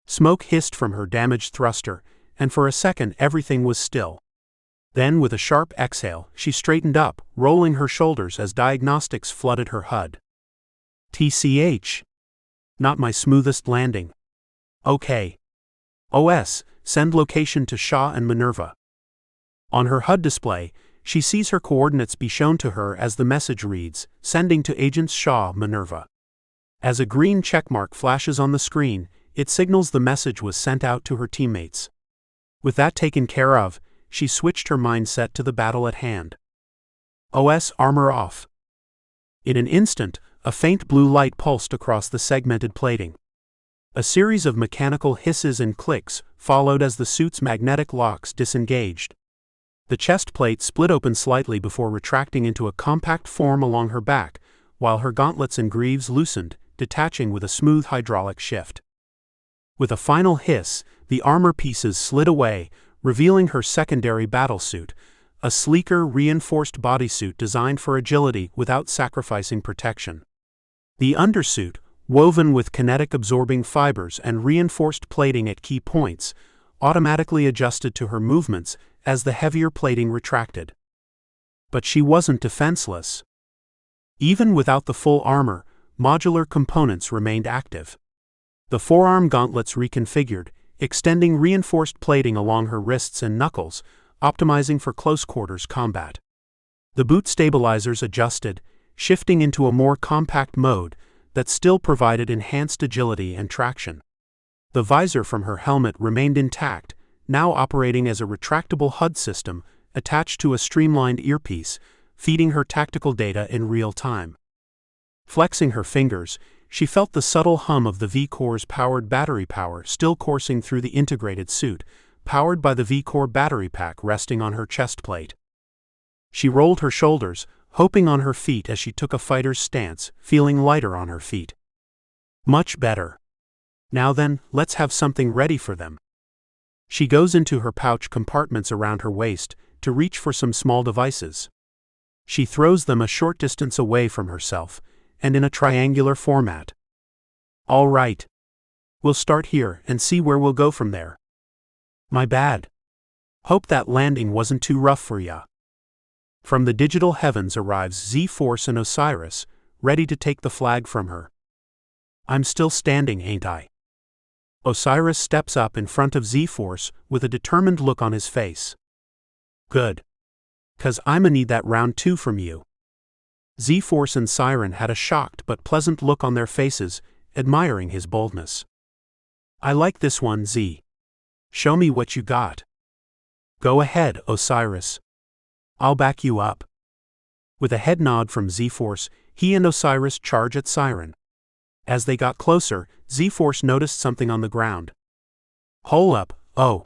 Speaker 2: Smoke hissed from her damaged thruster, and for a second everything was still. Then, with a sharp exhale, she straightened up, rolling her shoulders as diagnostics flooded her HUD. TCH. Not my smoothest landing. Okay. OS, send location to Shah and Minerva. On her HUD display, she sees her coordinates be shown to her as the message reads, sending to Agents Shah, Minerva. As a green checkmark flashes on the screen, it signals the message was sent out to her teammates. With that taken care of, she switched her mindset to the battle at hand. OS armor off. In an instant, a faint blue light pulsed across the segmented plating. A series of mechanical hisses and clicks followed as the suit's magnetic locks disengaged. The chest plate split open slightly before retracting into a compact form along her back, while her gauntlets and greaves loosened, detaching with a smooth hydraulic shift. With a final hiss, the armor pieces slid away, revealing her secondary battlesuit, a sleeker, reinforced bodysuit designed for agility without sacrificing protection. The undersuit, woven with kinetic-absorbing fibers and reinforced plating at key points, automatically adjusted to her movements as the heavier plating retracted. But she wasn't defenseless. Even without the full armor, modular components remained active. The forearm gauntlets reconfigured, extending reinforced plating along her wrists and knuckles, optimizing for close-quarters combat. The boot stabilizers adjusted, shifting into a more compact mode that still provided enhanced agility and traction. The visor from her helmet remained intact, now operating as a retractable HUD system attached to a streamlined earpiece, feeding her tactical data in real time. Flexing her fingers, she felt the subtle hum of the V-Core's powered battery power still coursing through the integrated suit, powered by the V-Core battery pack resting on her chest plate. She rolled her shoulders, hoping on her feet as she took a fighter's stance, feeling lighter on her feet. Much better. Now then, let's have something ready for them. She goes into her pouch compartments around her waist to reach for some small devices. She throws them a short distance away from herself, and in a triangular format. All right. We'll start here and see where we'll go from there. My bad. Hope that landing wasn't too rough for ya. From the digital heavens arrives Z-Force and Osiris, ready to take the flag from her. I'm still standing, ain't I? Osiris steps up in front of Z-Force with a determined look on his face. Good. 'Cause I'ma need that round 2 from you. Z-Force and Siren had a shocked but pleasant look on their faces, admiring his boldness. I like this one, Z. Show me what you got. Go ahead, Osiris. I'll back you up. With a head nod from Z-Force, he and Osiris charge at Siren. As they got closer, Z-Force noticed something on the ground. Hole up, oh.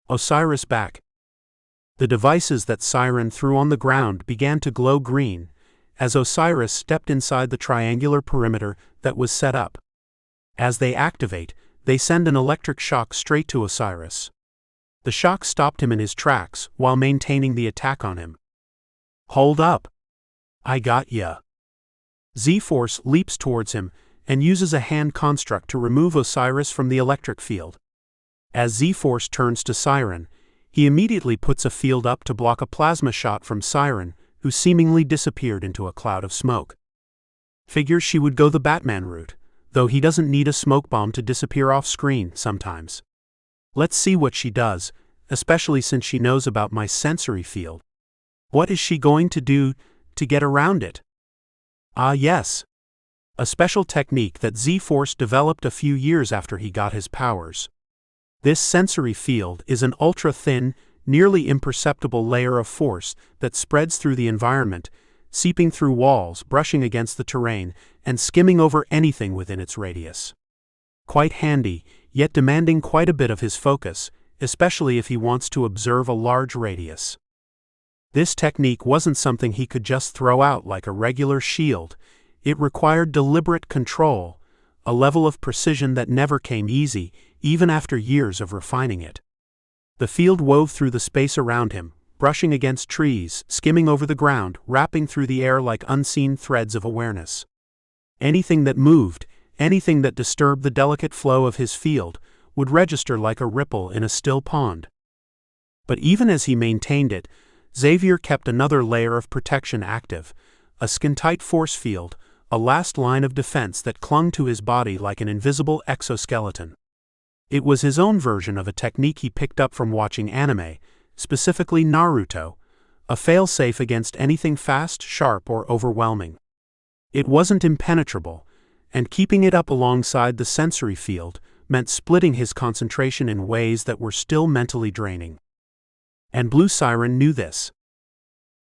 Speaker 2: Osiris back. The devices that Siren threw on the ground began to glow green, as Osiris stepped inside the triangular perimeter that was set up. As they activate, they send an electric shock straight to Osiris. The shock stopped him in his tracks while maintaining the attack on him. Hold up. I got ya. Z-Force leaps towards him and uses a hand construct to remove Osiris from the electric field. As Z-Force turns to Siren, he immediately puts a field up to block a plasma shot from Siren, who seemingly disappeared into a cloud of smoke. Figures she would go the Batman route, though he doesn't need a smoke bomb to disappear off screen sometimes. Let's see what she does, especially since she knows about my sensory field. What is she going to do to get around it? Ah yes. A special technique that Z-Force developed a few years after he got his powers. This sensory field is an ultra-thin, nearly imperceptible layer of force that spreads through the environment, seeping through walls, brushing against the terrain, and skimming over anything within its radius. Quite handy, yet demanding quite a bit of his focus, especially if he wants to observe a large radius. This technique wasn't something he could just throw out like a regular shield. It required deliberate control, a level of precision that never came easy, even after years of refining it. The field wove through the space around him, brushing against trees, skimming over the ground, wrapping through the air like unseen threads of awareness. Anything that moved, anything that disturbed the delicate flow of his field, would register like a ripple in a still pond. But even as he maintained it, Xavier kept another layer of protection active, a skin-tight force field, a last line of defense that clung to his body like an invisible exoskeleton. It was his own version of a technique he picked up from watching anime, specifically Naruto, a fail-safe against anything fast, sharp, or overwhelming. It wasn't impenetrable, and keeping it up alongside the sensory field meant splitting his concentration in ways that were still mentally draining. And Blue Siren knew this.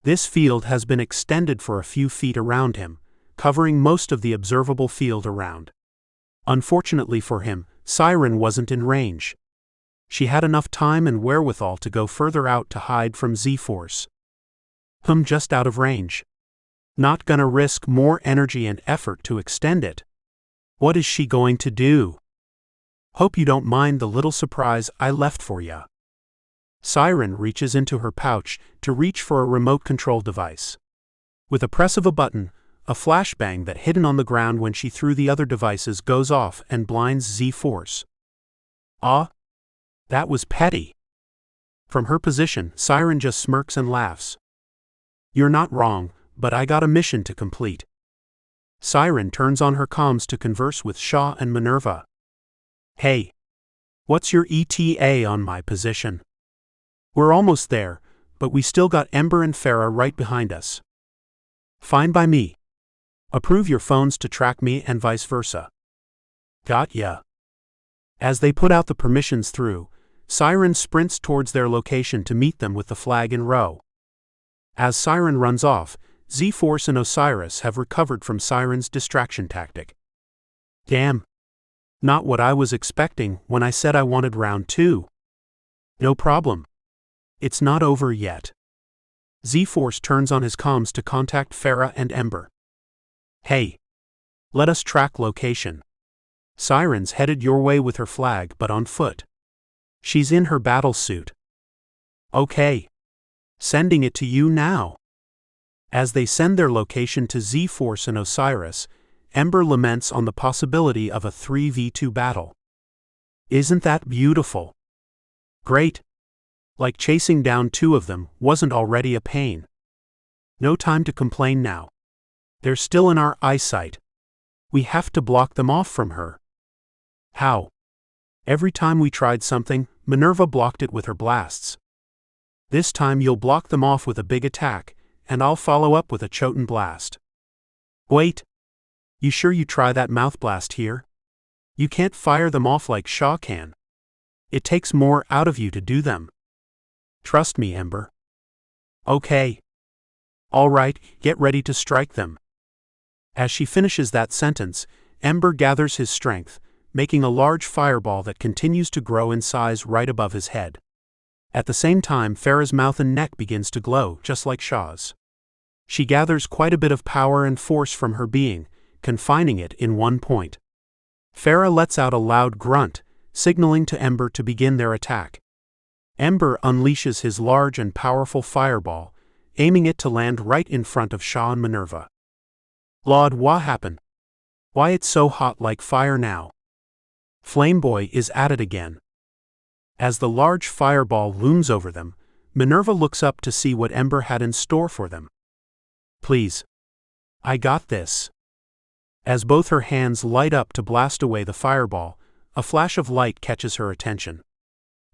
Speaker 2: This field has been extended for a few feet around him, covering most of the observable field around. Unfortunately for him, Siren wasn't in range. She had enough time and wherewithal to go further out to hide from Z-Force. Just out of range. Not gonna risk more energy and effort to extend it. What is she going to do? Hope you don't mind the little surprise I left for ya. Siren reaches into her pouch to reach for a remote control device. With a press of a button, a flashbang that hidden on the ground when she threw the other devices goes off and blinds Z-Force. Ah, that was petty. From her position, Siren just smirks and laughs. You're not wrong, but I got a mission to complete. Siren turns on her comms to converse with Shaw and Minerva. Hey, what's your ETA on my position? We're almost there, but we still got Ember and Farah right behind us. Fine by me. Approve your phones to track me and vice versa. Got ya. As they put out the permissions through, Siren sprints towards their location to meet them with the flag in row. As Siren runs off, Z-Force and Osiris have recovered from Siren's distraction tactic. Damn. Not what I was expecting when I said I wanted round 2. No problem. It's not over yet. Z-Force turns on his comms to contact Farah and Ember. Hey. Let us track location. Siren's headed your way with her flag but on foot. She's in her battle suit. Okay. Sending it to you now. As they send their location to Z-Force and Osiris, Ember laments on the possibility of a 3v2 battle. Isn't that beautiful? Great. Like chasing down 2 of them wasn't already a pain. No time to complain now. They're still in our eyesight. We have to block them off from her. How? Every time we tried something, Minerva blocked it with her blasts. This time you'll block them off with a big attack, and I'll follow up with a Choten blast. Wait. You sure you try that mouth blast here? You can't fire them off like Shaw can. It takes more out of you to do them. Trust me, Ember. Okay. All right, get ready to strike them. As she finishes that sentence, Ember gathers his strength, making a large fireball that continues to grow in size right above his head. At the same time, Farah's mouth and neck begins to glow, just like Shaw's. She gathers quite a bit of power and force from her being, confining it in one point. Farah lets out a loud grunt, signaling to Ember to begin their attack. Ember unleashes his large and powerful fireball, aiming it to land right in front of Shaw and Minerva. Lord, what happened? Why it's so hot like fire now? Flameboy is at it again. As the large fireball looms over them, Minerva looks up to see what Ember had in store for them. Please. I got this. As both her hands light up to blast away the fireball, a flash of light catches her attention.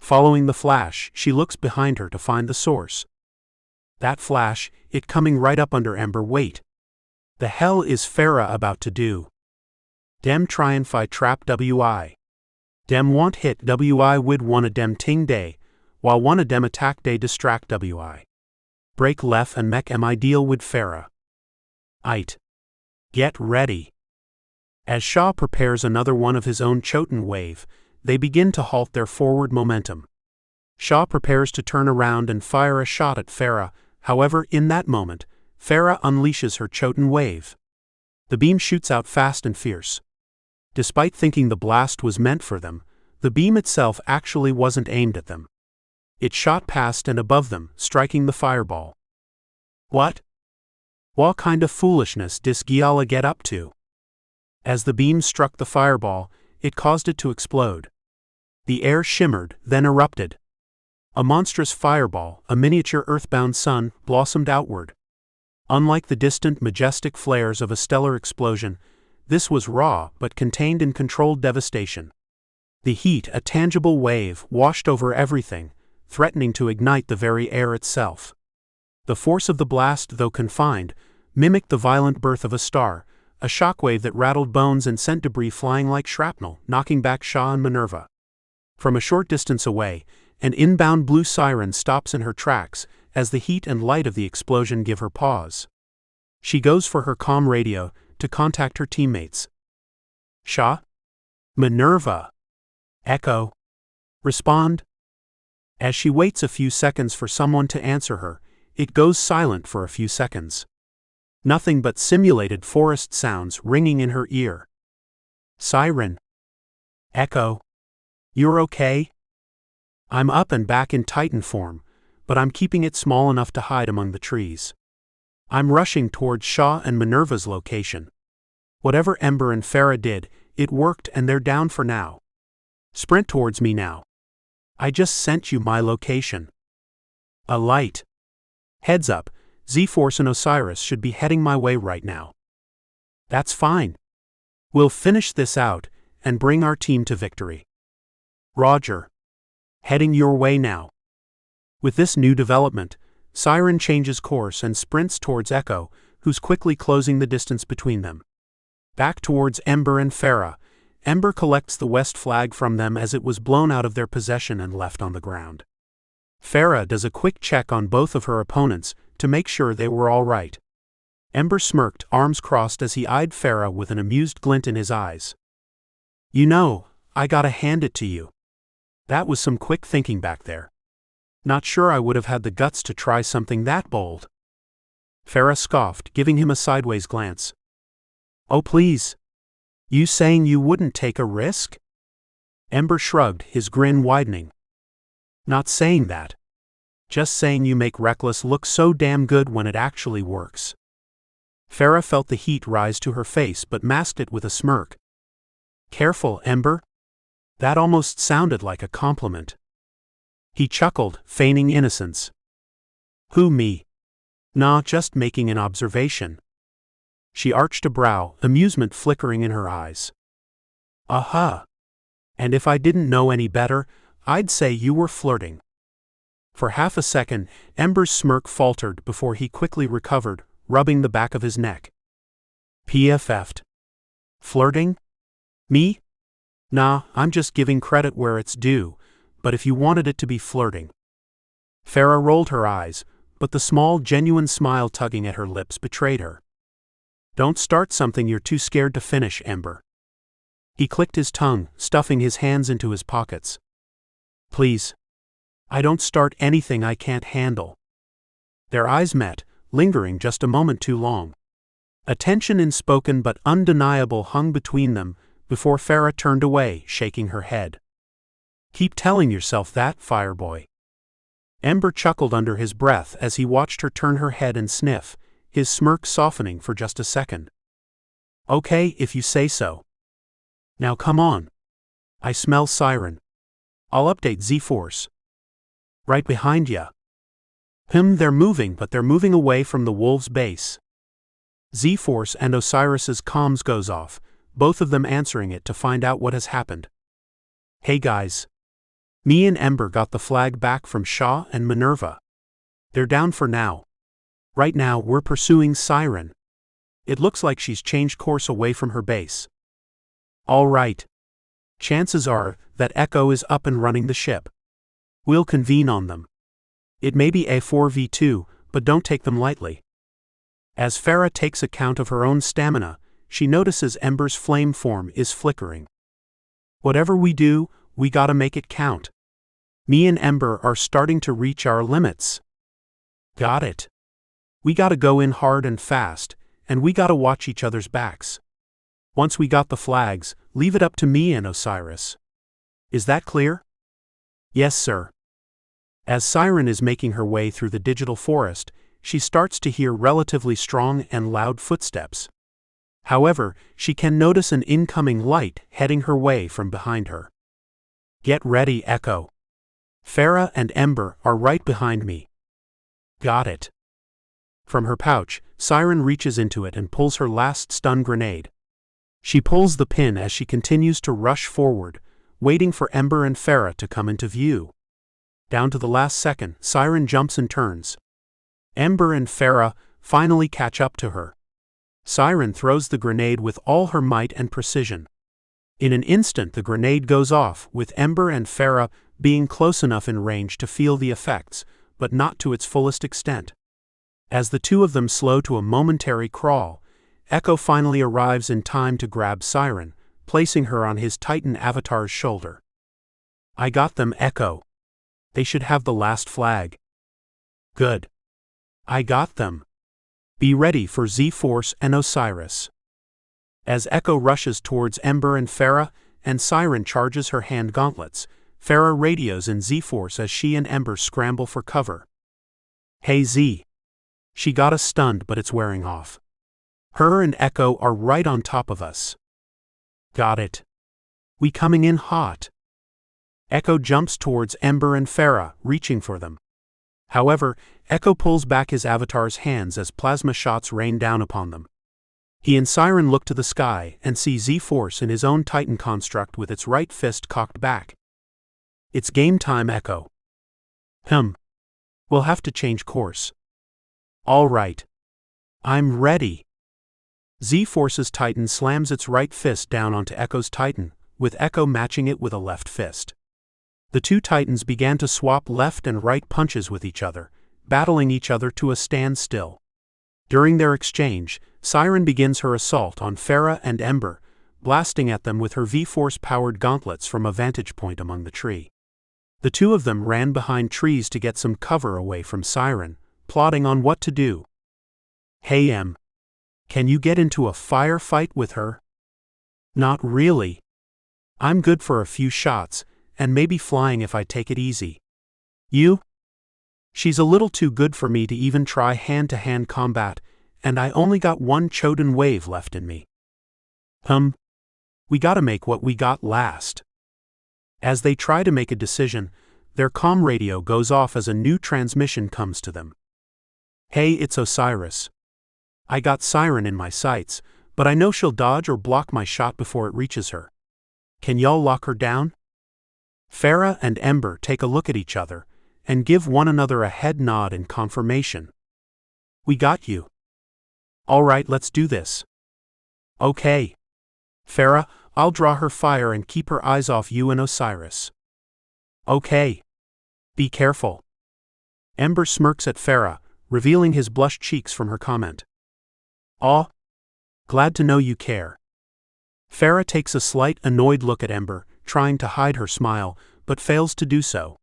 Speaker 2: Following the flash, she looks behind her to find the source. That flash, it coming right up under Ember. Wait. The hell is Farah about to do? Dem try and fight trap wi. Dem want hit wi wid one a dem ting day, while one a dem attack day distract wi. Break left and mech mi deal wid Farah. Ite. Get ready. As Shaw prepares another one of his own Choten wave, they begin to halt their forward momentum. Shaw prepares to turn around and fire a shot at Farah, however, in that moment, Farah unleashes her Choten wave. The beam shoots out fast and fierce. Despite thinking the blast was meant for them, the beam itself actually wasn't aimed at them. It shot past and above them, striking the fireball. What? What kind of foolishness dis Giala get up to? As the beam struck the fireball, it caused it to explode. The air shimmered, then erupted. A monstrous fireball, a miniature earthbound sun, blossomed outward. Unlike the distant, majestic flares of a stellar explosion, this was raw but contained in controlled devastation. The heat, a tangible wave, washed over everything, threatening to ignite the very air itself. The force of the blast, though confined, mimicked the violent birth of a star, a shockwave that rattled bones and sent debris flying like shrapnel, knocking back Shaw and Minerva. From a short distance away, an inbound blue siren stops in her tracks, as the heat and light of the explosion give her pause. She goes for her comm radio to contact her teammates. Shaw? Minerva? Echo? Respond? As she waits a few seconds for someone to answer her, it goes silent for a few seconds. Nothing but simulated forest sounds ringing in her ear. Siren. Echo. You're okay? I'm up and back in Titan form, but I'm keeping it small enough to hide among the trees. I'm rushing towards Shaw and Minerva's location. Whatever Ember and Farah did, it worked and they're down for now. Sprint towards me now. I just sent you my location. A light. Heads up, Z-Force and Osiris should be heading my way right now. That's fine. We'll finish this out and bring our team to victory. Roger. Heading your way now. With this new development, Siren changes course and sprints towards Echo, who's quickly closing the distance between them. Back towards Ember and Farah, Ember collects the west flag from them as it was blown out of their possession and left on the ground. Farah does a quick check on both of her opponents to make sure they were all right. Ember smirked, arms crossed as he eyed Farah with an amused glint in his eyes. You know, I gotta hand it to you. That was some quick thinking back there. Not sure I would have had the guts to try something that bold. Farah scoffed, giving him a sideways glance. Oh please. You saying you wouldn't take a risk? Ember shrugged, his grin widening. Not saying that. Just saying you make reckless look so damn good when it actually works. Farah felt the heat rise to her face but masked it with a smirk. Careful, Ember. That almost sounded like a compliment. He chuckled, feigning innocence. Who, me? Nah, just making an observation. She arched a brow, amusement flickering in her eyes. Aha! And if I didn't know any better, I'd say you were flirting. For half a second, Ember's smirk faltered before he quickly recovered, rubbing the back of his neck. PFF'd. Flirting? Me? Nah, I'm just giving credit where it's due, but if you wanted it to be flirting. Farah rolled her eyes, but the small, genuine smile tugging at her lips betrayed her. Don't start something you're too scared to finish, Ember. He clicked his tongue, stuffing his hands into his pockets. Please. I don't start anything I can't handle. Their eyes met, lingering just a moment too long. A tension unspoken but undeniable hung between them before Farah turned away, shaking her head. Keep telling yourself that, Fireboy. Ember chuckled under his breath as he watched her turn her head and sniff, his smirk softening for just a second. Okay, if you say so. Now come on. I smell Siren. I'll update Z-Force. Right behind ya. They're moving, but they're moving away from the wolves' base. Z-Force and Osiris's comms goes off, both of them answering it to find out what has happened. Hey guys. Me and Ember got the flag back from Shaw and Minerva. They're down for now. Right now we're pursuing Siren. It looks like she's changed course away from her base. All right. Chances are that Echo is up and running the ship. We'll convene on them. It may be a 4v2, but don't take them lightly. As Farah takes account of her own stamina, she notices Ember's flame form is flickering. Whatever we do, we gotta make it count. Me and Ember are starting to reach our limits. Got it. We gotta go in hard and fast, and we gotta watch each other's backs. Once we got the flags, leave it up to me and Osiris. Is that clear? Yes, sir. As Siren is making her way through the digital forest, she starts to hear relatively strong and loud footsteps. However, she can notice an incoming light heading her way from behind her. Get ready, Echo. Farah and Ember are right behind me. Got it. From her pouch, Siren reaches into it and pulls her last stun grenade. She pulls the pin as she continues to rush forward, waiting for Ember and Farah to come into view. Down to the last second, Siren jumps and turns. Ember and Farah finally catch up to her. Siren throws the grenade with all her might and precision. In an instant the grenade goes off, with Ember and Farah being close enough in range to feel the effects, but not to its fullest extent. As the two of them slow to a momentary crawl, Echo finally arrives in time to grab Siren, placing her on his Titan avatar's shoulder. I got them, Echo. They should have the last flag. Good. I got them. Be ready for Z-Force and Osiris. As Echo rushes towards Ember and Farah, and Siren charges her hand gauntlets, Farah radios in Z-Force as she and Ember scramble for cover. Hey Z. She got us stunned, but it's wearing off. Her and Echo are right on top of us. Got it. We coming in hot. Echo jumps towards Ember and Farah, reaching for them. However, Echo pulls back his avatar's hands as plasma shots rain down upon them. He and Siren look to the sky and see Z-Force in his own Titan construct with its right fist cocked back. It's game time, Echo. We'll have to change course. All right. I'm ready. Z-Force's Titan slams its right fist down onto Echo's Titan, with Echo matching it with a left fist. The two Titans began to swap left and right punches with each other, battling each other to a standstill. During their exchange, Siren begins her assault on Farah and Ember, blasting at them with her V-Force-powered gauntlets from a vantage point among the tree. The two of them ran behind trees to get some cover away from Siren, plotting on what to do. Hey Em. Can you get into a firefight with her? Not really. I'm good for a few shots, and maybe flying if I take it easy. You? She's a little too good for me to even try hand-to-hand combat, and I only got one Choden wave left in me. We gotta make what we got last. As they try to make a decision, their comm radio goes off as a new transmission comes to them. Hey, it's Osiris. I got Siren in my sights, but I know she'll dodge or block my shot before it reaches her. Can y'all lock her down? Farah and Ember take a look at each other, and give one another a head nod in confirmation. We got you. All right, let's do this. Okay. Farah, I'll draw her fire and keep her eyes off you and Osiris. Okay. Be careful. Ember smirks at Farah, revealing his blushed cheeks from her comment. Aw. Glad to know you care. Farah takes a slight annoyed look at Ember, trying to hide her smile, but fails to do so.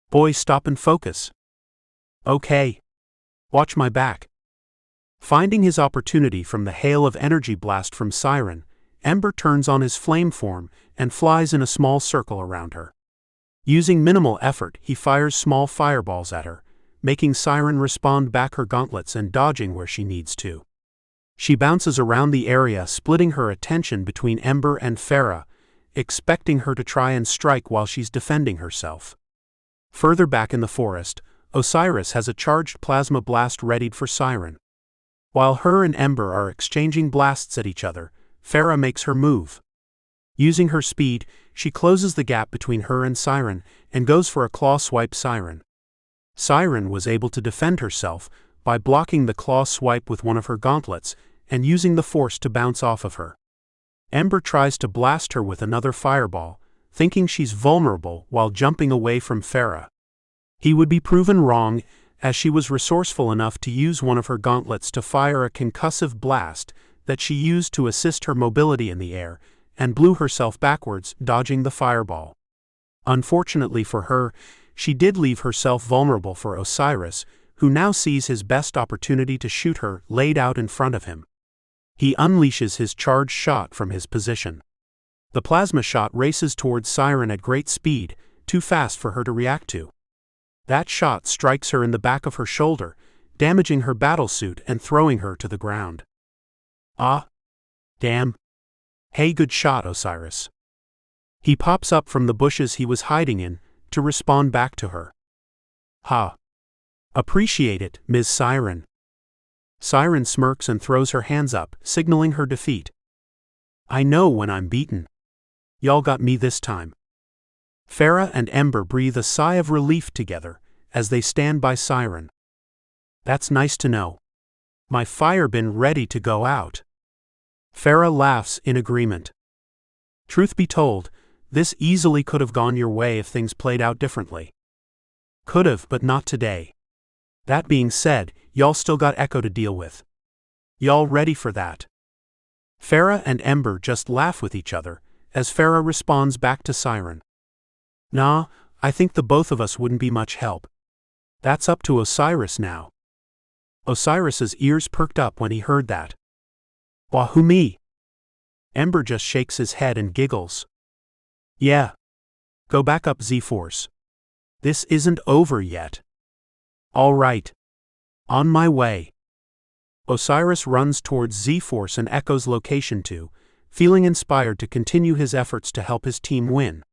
Speaker 2: Boy, stop and focus. Okay. Watch my back. Finding his opportunity from the hail of energy blast from Siren, Ember turns on his flame form and flies in a small circle around her. Using minimal effort, he fires small fireballs at her, making Siren respond back her gauntlets and dodging where she needs to. She bounces around the area, splitting her attention between Ember and Farah, expecting her to try and strike while she's defending herself. Further back in the forest, Osiris has a charged plasma blast readied for Siren. While her and Ember are exchanging blasts at each other, Farah makes her move. Using her speed, she closes the gap between her and Siren and goes for a claw swipe Siren. Siren was able to defend herself by blocking the claw swipe with one of her gauntlets and using the force to bounce off of her. Ember tries to blast her with another fireball, thinking she's vulnerable while jumping away from Farah. He would be proven wrong, as she was resourceful enough to use one of her gauntlets to fire a concussive blast that she used to assist her mobility in the air, and blew herself backwards, dodging the fireball. Unfortunately for her, she did leave herself vulnerable for Osiris, who now sees his best opportunity to shoot her laid out in front of him. He unleashes his charged shot from his position. The plasma shot races towards Siren at great speed, too fast for her to react to. That shot strikes her in the back of her shoulder, damaging her battlesuit and throwing her to the ground. Ah! Damn! Hey, good shot, Osiris. He pops up from the bushes he was hiding in, to respond back to her. Ha! Appreciate it, Ms. Siren. Siren smirks and throws her hands up, signaling her defeat. I know when I'm beaten. Y'all got me this time. Farah and Ember breathe a sigh of relief together, as they stand by Siren. That's nice to know. My fire bin ready to go out. Farah laughs in agreement. Truth be told, this easily could have gone your way if things played out differently. Could have, but not today. That being said, y'all still got Echo to deal with. Y'all ready for that? Farah and Ember just laugh with each other, as Farah responds back to Siren. Nah, I think the both of us wouldn't be much help. That's up to Osiris now. Osiris's ears perked up when he heard that. Wahoo me! Ember just shakes his head and giggles. Yeah. Go back up, Z-Force. This isn't over yet. All right. On my way. Osiris runs towards Z-Force and Echo's location too, feeling inspired to continue his efforts to help his team win.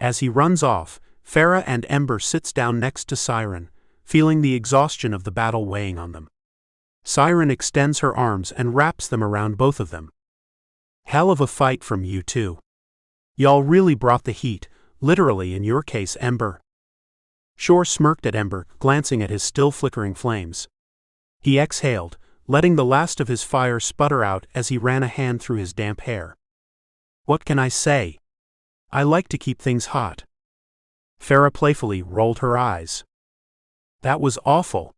Speaker 2: As he runs off, Farah and Ember sits down next to Siren, feeling the exhaustion of the battle weighing on them. Siren extends her arms and wraps them around both of them. Hell of a fight from you two. Y'all really brought the heat, literally in your case, Ember. Shore smirked at Ember, glancing at his still flickering flames. He exhaled, letting the last of his fire sputter out as he ran a hand through his damp hair. What can I say? I like to keep things hot. Farah playfully rolled her eyes. That was awful.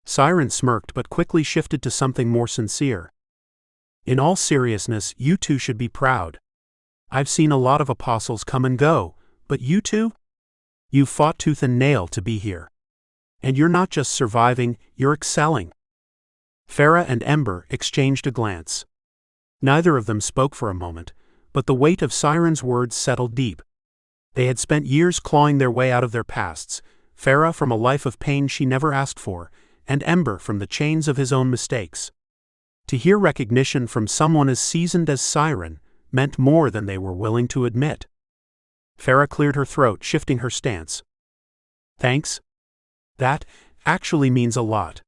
Speaker 2: Siren smirked but quickly shifted to something more sincere. In all seriousness, you two should be proud. I've seen a lot of apostles come and go, but you two? You fought tooth and nail to be here. And you're not just surviving, you're excelling. Farah and Ember exchanged a glance. Neither of them spoke for a moment, but the weight of Siren's words settled deep. They had spent years clawing their way out of their pasts, Farah from a life of pain she never asked for, and Ember from the chains of his own mistakes. To hear recognition from someone as seasoned as Siren meant more than they were willing to admit. Farah cleared her throat, shifting her stance. Thanks. That actually means a lot.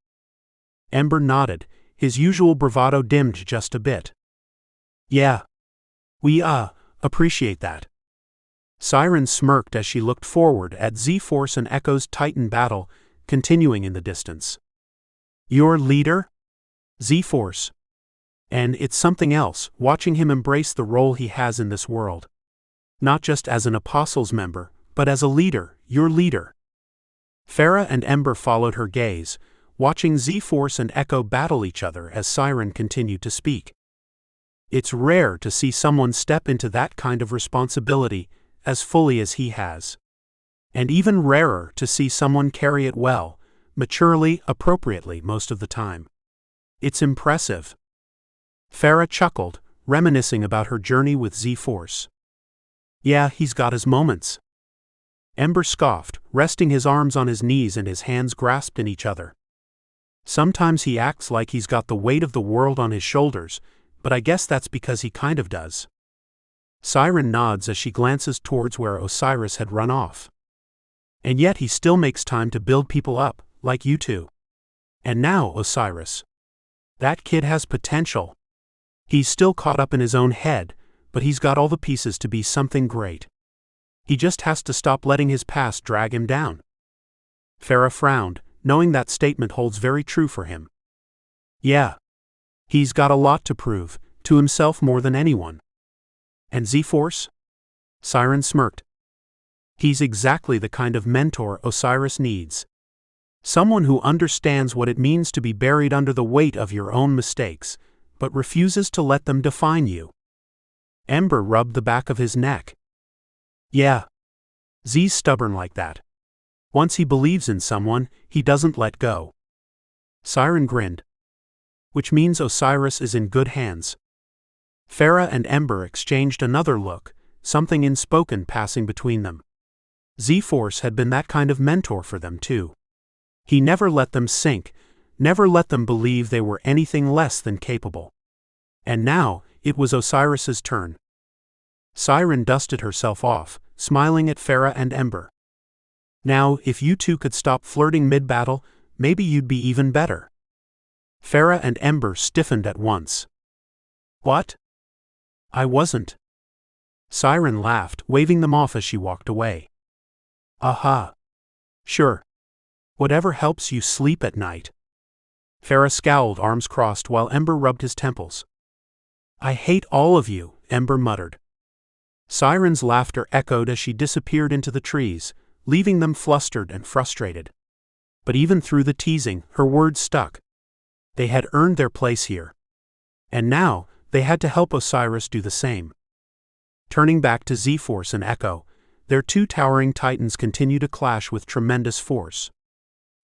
Speaker 2: Ember nodded, his usual bravado dimmed just a bit. Yeah. We, appreciate that. Siren smirked as she looked forward at Z-Force and Echo's Titan battle, continuing in the distance. Your leader? Z-Force. And it's something else, watching him embrace the role he has in this world. Not just as an Apostles member, but as a leader, your leader. Farah and Ember followed her gaze, watching Z-Force and Echo battle each other as Siren continued to speak. It's rare to see someone step into that kind of responsibility as fully as he has. And even rarer to see someone carry it well, maturely, appropriately most of the time. It's impressive. Farah chuckled, reminiscing about her journey with Z-Force. Yeah, he's got his moments. Ember scoffed, resting his arms on his knees and his hands grasped in each other. Sometimes he acts like he's got the weight of the world on his shoulders, but I guess that's because he kind of does. Siren nods as she glances towards where Osiris had run off. And yet he still makes time to build people up, like you two. And now, Osiris. That kid has potential. He's still caught up in his own head, but he's got all the pieces to be something great. He just has to stop letting his past drag him down. Farah frowned, knowing that statement holds very true for him. Yeah. He's got a lot to prove, to himself more than anyone. And Z-Force? Siren smirked. He's exactly the kind of mentor Osiris needs. Someone who understands what it means to be buried under the weight of your own mistakes, but refuses to let them define you. Ember rubbed the back of his neck. Yeah. Z's stubborn like that. Once he believes in someone, he doesn't let go. Siren grinned. Which means Osiris is in good hands. Farah and Ember exchanged another look, something unspoken passing between them. Z-Force had been that kind of mentor for them too. He never let them sink, never let them believe they were anything less than capable. And now, it was Osiris's turn. Siren dusted herself off, smiling at Farah and Ember. Now, if you two could stop flirting mid-battle, maybe you'd be even better. Farah and Ember stiffened at once. What? I wasn't. Siren laughed, waving them off as she walked away. Aha. Sure. Whatever helps you sleep at night. Farah scowled, arms crossed, while Ember rubbed his temples. I hate all of you, Ember muttered. Siren's laughter echoed as she disappeared into the trees, leaving them flustered and frustrated. But even through the teasing, her words stuck. They had earned their place here. And now, they had to help Osiris do the same. Turning back to Z-Force and Echo, their two towering titans continue to clash with tremendous force.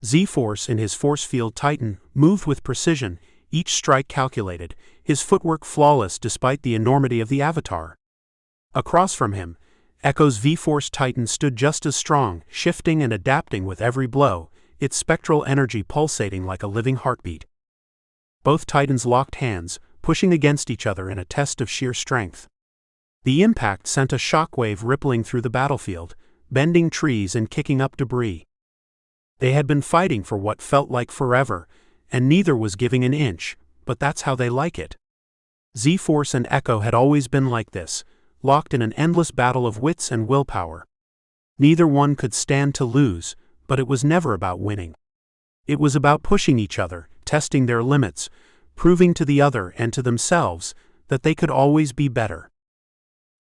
Speaker 2: Z-Force in his force field titan moved with precision, each strike calculated, his footwork flawless despite the enormity of the avatar. Across from him, Echo's V-Force Titan stood just as strong, shifting and adapting with every blow, its spectral energy pulsating like a living heartbeat. Both Titans locked hands, pushing against each other in a test of sheer strength. The impact sent a shockwave rippling through the battlefield, bending trees and kicking up debris. They had been fighting for what felt like forever, and neither was giving an inch, but that's how they like it. Z-Force and Echo had always been like this, locked in an endless battle of wits and willpower. Neither one could stand to lose, but it was never about winning. It was about pushing each other, testing their limits, proving to the other and to themselves that they could always be better.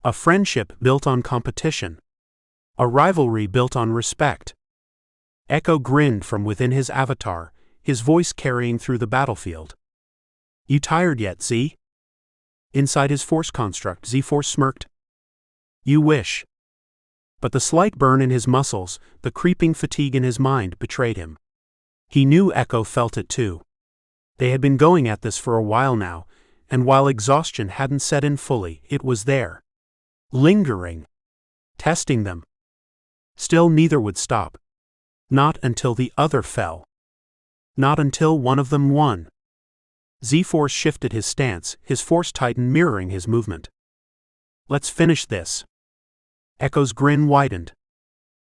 Speaker 2: A friendship built on competition. A rivalry built on respect. Echo grinned from within his avatar, his voice carrying through the battlefield. "You tired yet, Z?" Inside his force construct, Z-Force smirked. "You wish." But the slight burn in his muscles, the creeping fatigue in his mind betrayed him. He knew Echo felt it too. They had been going at this for a while now, and while exhaustion hadn't set in fully, it was there. Lingering. Testing them. Still neither would stop. Not until the other fell. Not until one of them won. Z-Force shifted his stance, his Force Titan mirroring his movement. "Let's finish this." Echo's grin widened.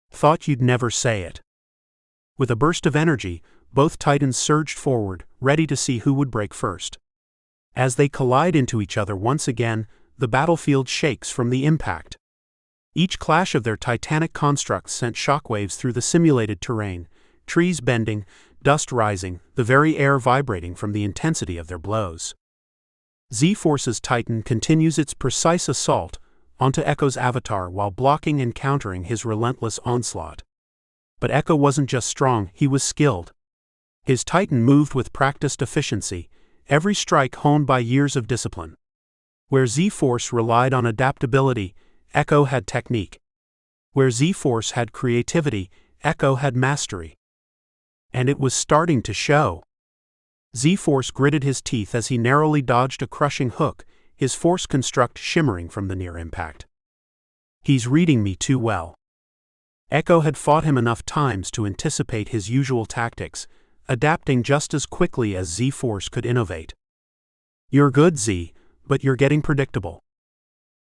Speaker 2: "Thought you'd never say it." With a burst of energy, both Titans surged forward, ready to see who would break first. As they collide into each other once again, the battlefield shakes from the impact. Each clash of their titanic constructs sent shockwaves through the simulated terrain, trees bending, dust rising, the very air vibrating from the intensity of their blows. Z-Force's Titan continues its precise assault onto Echo's avatar while blocking and countering his relentless onslaught. But Echo wasn't just strong, he was skilled. His Titan moved with practiced efficiency, every strike honed by years of discipline. Where Z-Force relied on adaptability, Echo had technique. Where Z-Force had creativity, Echo had mastery. And it was starting to show. Z-Force gritted his teeth as he narrowly dodged a crushing hook, his force construct shimmering from the near impact. "He's reading me too well." Echo had fought him enough times to anticipate his usual tactics, adapting just as quickly as Z-Force could innovate. "You're good, Z, but you're getting predictable."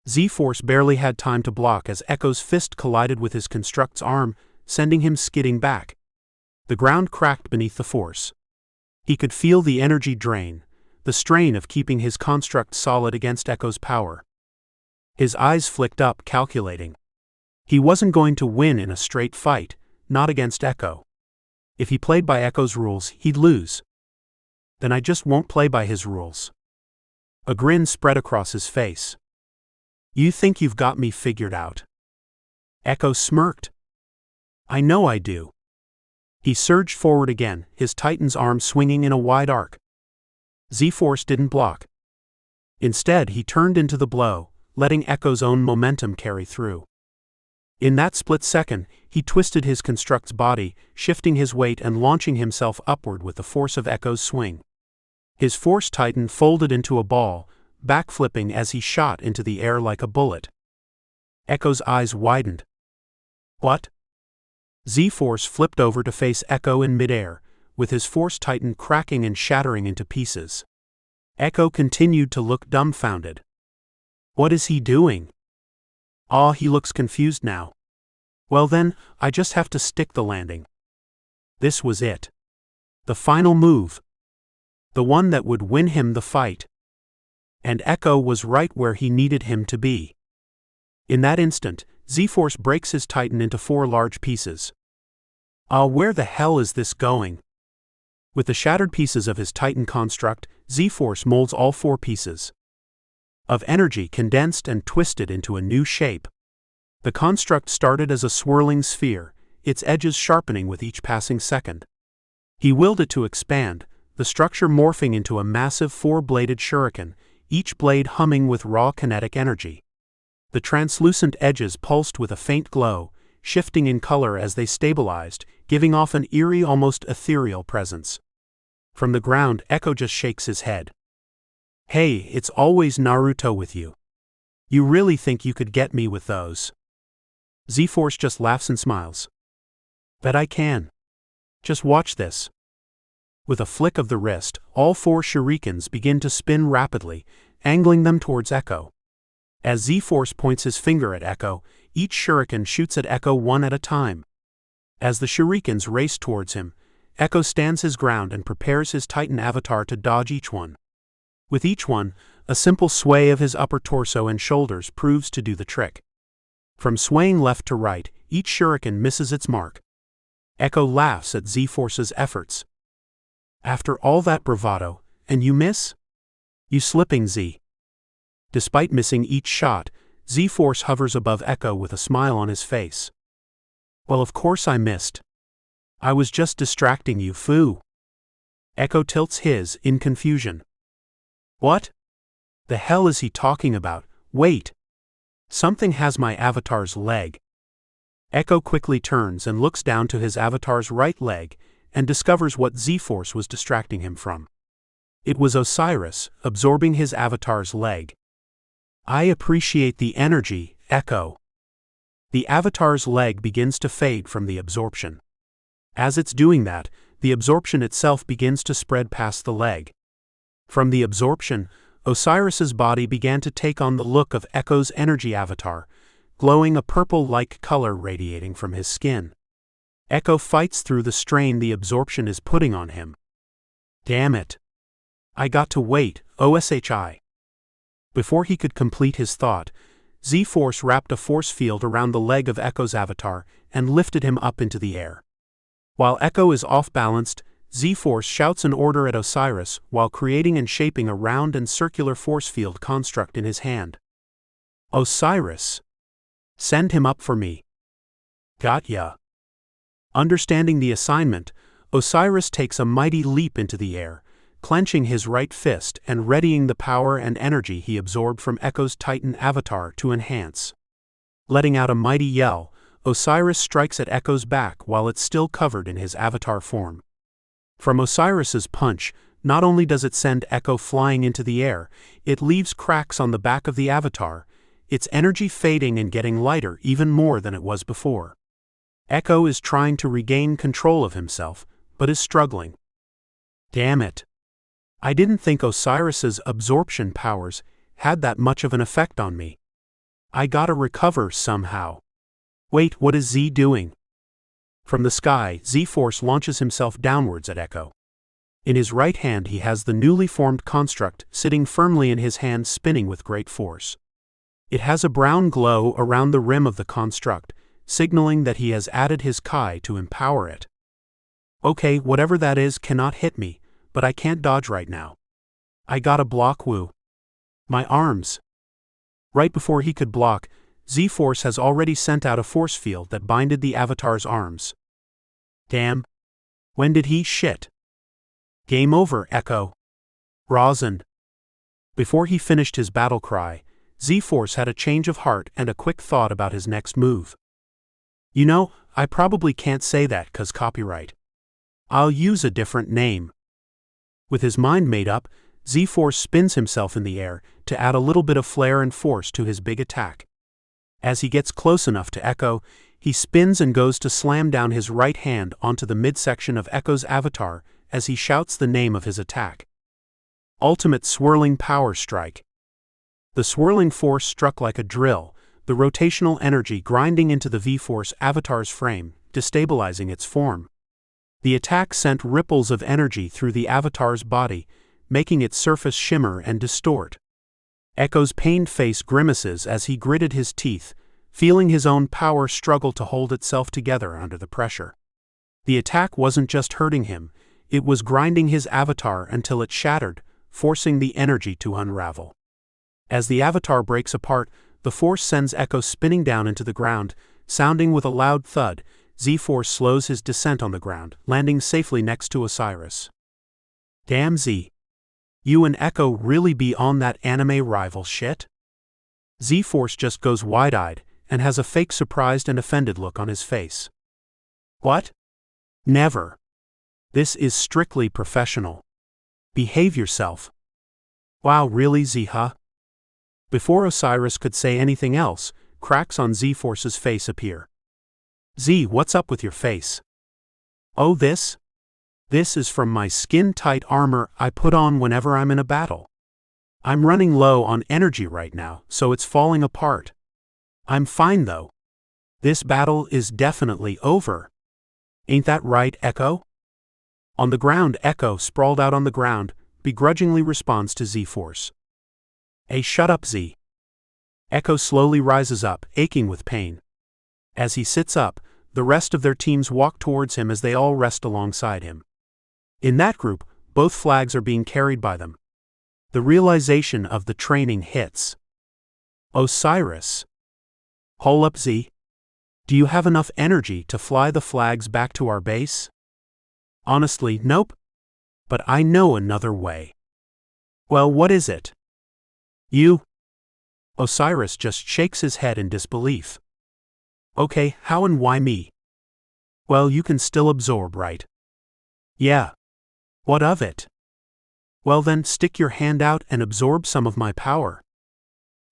Speaker 2: Z-Force barely had time to block as Echo's fist collided with his construct's arm, sending him skidding back. The ground cracked beneath the force. He could feel the energy drain, the strain of keeping his construct solid against Echo's power. His eyes flicked up, calculating. He wasn't going to win in a straight fight, not against Echo. If he played by Echo's rules, he'd lose. Then I just won't play by his rules. A grin spread across his face. "You think you've got me figured out?" Echo smirked. "I know I do." He surged forward again, his Titan's arm swinging in a wide arc. Z-Force didn't block. Instead, he turned into the blow, letting Echo's own momentum carry through. In that split second, he twisted his construct's body, shifting his weight and launching himself upward with the force of Echo's swing. His Force Titan folded into a ball, backflipping as he shot into the air like a bullet. Echo's eyes widened. "What?" Z-Force flipped over to face Echo in midair, with his Force Titan cracking and shattering into pieces. Echo continued to look dumbfounded. "What is he doing?" "Ah, he looks confused now." "Well then, I just have to stick the landing." This was it. The final move. The one that would win him the fight. And Echo was right where he needed him to be. In that instant, Z-Force breaks his Titan into 4 large pieces. Where the hell is this going? With the shattered pieces of his Titan construct, Z-Force molds all 4 pieces of energy condensed and twisted into a new shape. The construct started as a swirling sphere, its edges sharpening with each passing second. He willed it to expand, the structure morphing into a massive 4-bladed shuriken, each blade humming with raw kinetic energy. The translucent edges pulsed with a faint glow, shifting in color as they stabilized, giving off an eerie, almost ethereal presence. From the ground, Echo just shakes his head. "Hey, it's always Naruto with you. You really think you could get me with those?" Z-Force just laughs and smiles. Bet I can. Just watch this. With a flick of the wrist, all 4 shurikens begin to spin rapidly, angling them towards Echo. As Z-Force points his finger at Echo, each shuriken shoots at Echo one at a time. As the shurikens race towards him, Echo stands his ground and prepares his Titan avatar to dodge each one. With each one, a simple sway of his upper torso and shoulders proves to do the trick. From swaying left to right, each shuriken misses its mark. Echo laughs at Z-Force's efforts. After all that bravado, and you miss? You slipping, Z. Despite missing each shot, Z-Force hovers above Echo with a smile on his face. Well, of course I missed. I was just distracting you, foo. Echo tilts his, in confusion. What? The hell is he talking about? Wait. Something has my avatar's leg. Echo quickly turns and looks down to his avatar's right leg and discovers what Z-Force was distracting him from. It was Osiris, absorbing his avatar's leg. I appreciate the energy, Echo. The avatar's leg begins to fade from the absorption. As it's doing that, the absorption itself begins to spread past the leg. From the absorption, Osiris's body began to take on the look of Echo's energy avatar, glowing a purple-like color radiating from his skin. Echo fights through the strain the absorption is putting on him. Damn it. I got to wait, OSHI. Before he could complete his thought, Z-Force wrapped a force field around the leg of Echo's avatar and lifted him up into the air. While Echo is off-balanced, Z-Force shouts an order at Osiris while creating and shaping a round and circular force field construct in his hand. Osiris! Send him up for me. Got ya. Understanding the assignment, Osiris takes a mighty leap into the air, clenching his right fist and readying the power and energy he absorbed from Echo's Titan avatar to enhance. Letting out a mighty yell, Osiris strikes at Echo's back while it's still covered in his avatar form. From Osiris's punch, not only does it send Echo flying into the air, it leaves cracks on the back of the avatar, its energy fading and getting lighter even more than it was before. Echo is trying to regain control of himself, but is struggling. Damn it. I didn't think Osiris's absorption powers had that much of an effect on me. I gotta recover somehow. Wait, what is Z doing? From the sky, Z-Force launches himself downwards at Echo. In his right hand he has the newly formed construct sitting firmly in his hand, spinning with great force. It has a brown glow around the rim of the construct, signaling that he has added his Kai to empower it. Okay, whatever that is cannot hit me, but I can't dodge right now. I gotta block, woo. My arms. Right before he could block, Z-Force has already sent out a force field that binded the avatar's arms. Damn. When did he shit? Game over, Echo. Rosin. Before he finished his battle cry, Z-Force had a change of heart and a quick thought about his next move. You know, I probably can't say that 'cause copyright. I'll use a different name. With his mind made up, Z-Force spins himself in the air to add a little bit of flair and force to his big attack. As he gets close enough to Echo, he spins and goes to slam down his right hand onto the midsection of Echo's avatar as he shouts the name of his attack. Ultimate Swirling Power Strike. The swirling force struck like a drill, the rotational energy grinding into the V-Force avatar's frame, destabilizing its form. The attack sent ripples of energy through the avatar's body, making its surface shimmer and distort. Echo's pained face grimaces as he gritted his teeth, feeling his own power struggle to hold itself together under the pressure. The attack wasn't just hurting him, it was grinding his avatar until it shattered, forcing the energy to unravel. As the avatar breaks apart, the force sends Echo spinning down into the ground, sounding with a loud thud. Z-Force slows his descent on the ground, landing safely next to Osiris. Damn, Z. You and Echo really be on that anime rival shit? Z-Force just goes wide-eyed and has a fake surprised and offended look on his face. What? Never. This is strictly professional. Behave yourself. Wow, really, Z, huh? Before Osiris could say anything else, cracks on Z-Force's face appear. Z, what's up with your face? Oh, this? This is from my skin-tight armor I put on whenever I'm in a battle. I'm running low on energy right now, so it's falling apart. I'm fine though. This battle is definitely over. Ain't that right, Echo? On the ground, Echo, sprawled out on the ground, begrudgingly responds to Z-Force. Hey, shut up, Z. Echo slowly rises up, aching with pain. As he sits up, the rest of their teams walk towards him as they all rest alongside him. In that group, both flags are being carried by them. The realization of the training hits. Osiris. Hold up, Z. Do you have enough energy to fly the flags back to our base? Honestly, nope. But I know another way. Well, what is it? You? Osiris just shakes his head in disbelief. Okay, how and why me? Well, you can still absorb, right? Yeah. What of it? Well then, stick your hand out and absorb some of my power.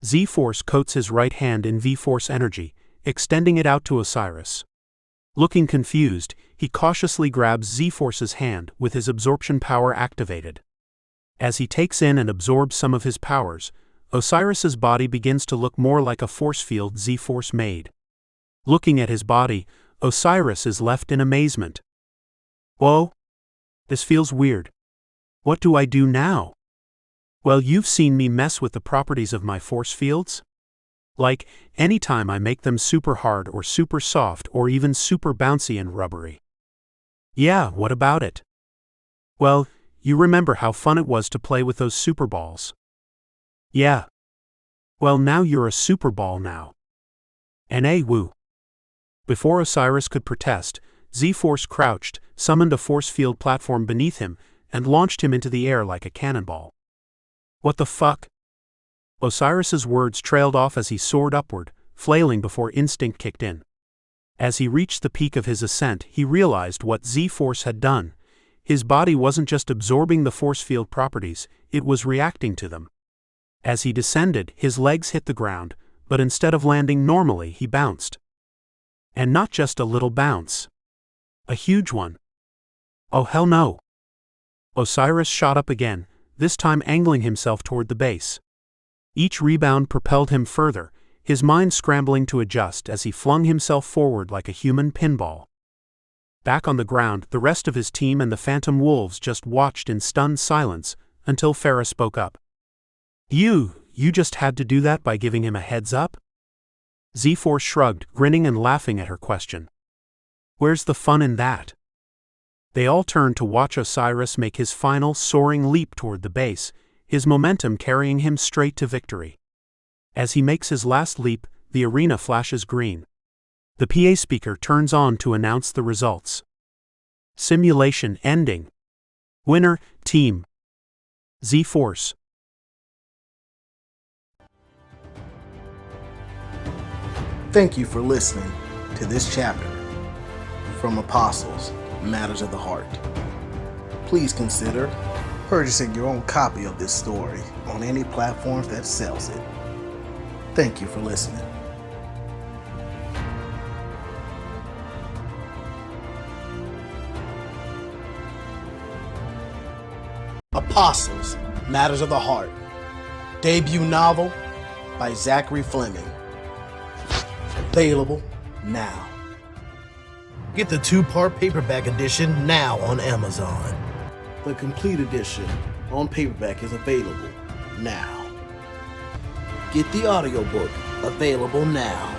Speaker 2: Z-Force coats his right hand in V-Force energy, extending it out to Osiris. Looking confused, he cautiously grabs Z-Force's hand with his absorption power activated. As he takes in and absorbs some of his powers, Osiris's body begins to look more like a force field Z-Force made. Looking at his body, Osiris is left in amazement. Whoa! This feels weird. What do I do now? Well, you've seen me mess with the properties of my force fields. Like, anytime I make them super hard or super soft or even super bouncy and rubbery. Yeah, what about it? Well, you remember how fun it was to play with those super balls. Yeah. Well, now you're a super ball now. Woo. Before Osiris could protest, Z-Force crouched, summoned a force field platform beneath him, and launched him into the air like a cannonball. What the fuck? Osiris's words trailed off as he soared upward, flailing before instinct kicked in. As he reached the peak of his ascent, he realized what Z-Force had done. His body wasn't just absorbing the force field properties, it was reacting to them. As he descended, his legs hit the ground, but instead of landing normally, he bounced. And not just a little bounce. A huge one. Oh hell no. Osiris shot up again, this time angling himself toward the base. Each rebound propelled him further, his mind scrambling to adjust as he flung himself forward like a human pinball. Back on the ground, the rest of his team and the Phantom Wolves just watched in stunned silence until Farah spoke up. You just had to do that by giving him a heads up? Z-Force shrugged, grinning and laughing at her question. Where's the fun in that? They all turned to watch Osiris make his final soaring leap toward the base, his momentum carrying him straight to victory. As he makes his last leap, the arena flashes green. The PA speaker turns on to announce the results. Simulation ending. Winner, Team Z-Force.
Speaker 1: Thank you for listening to this chapter from Apostles, Matters of the Heart. Please consider purchasing your own copy of this story on any platform that sells it. Thank you for listening. Apostles, Matters of the Heart. Debut novel by Zachary Fleming. Available now. Get the 2-part paperback edition now on Amazon. The complete edition on paperback is available now. Get the audiobook available now.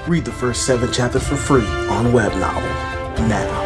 Speaker 1: Read the first 7 chapters for free on web novel now.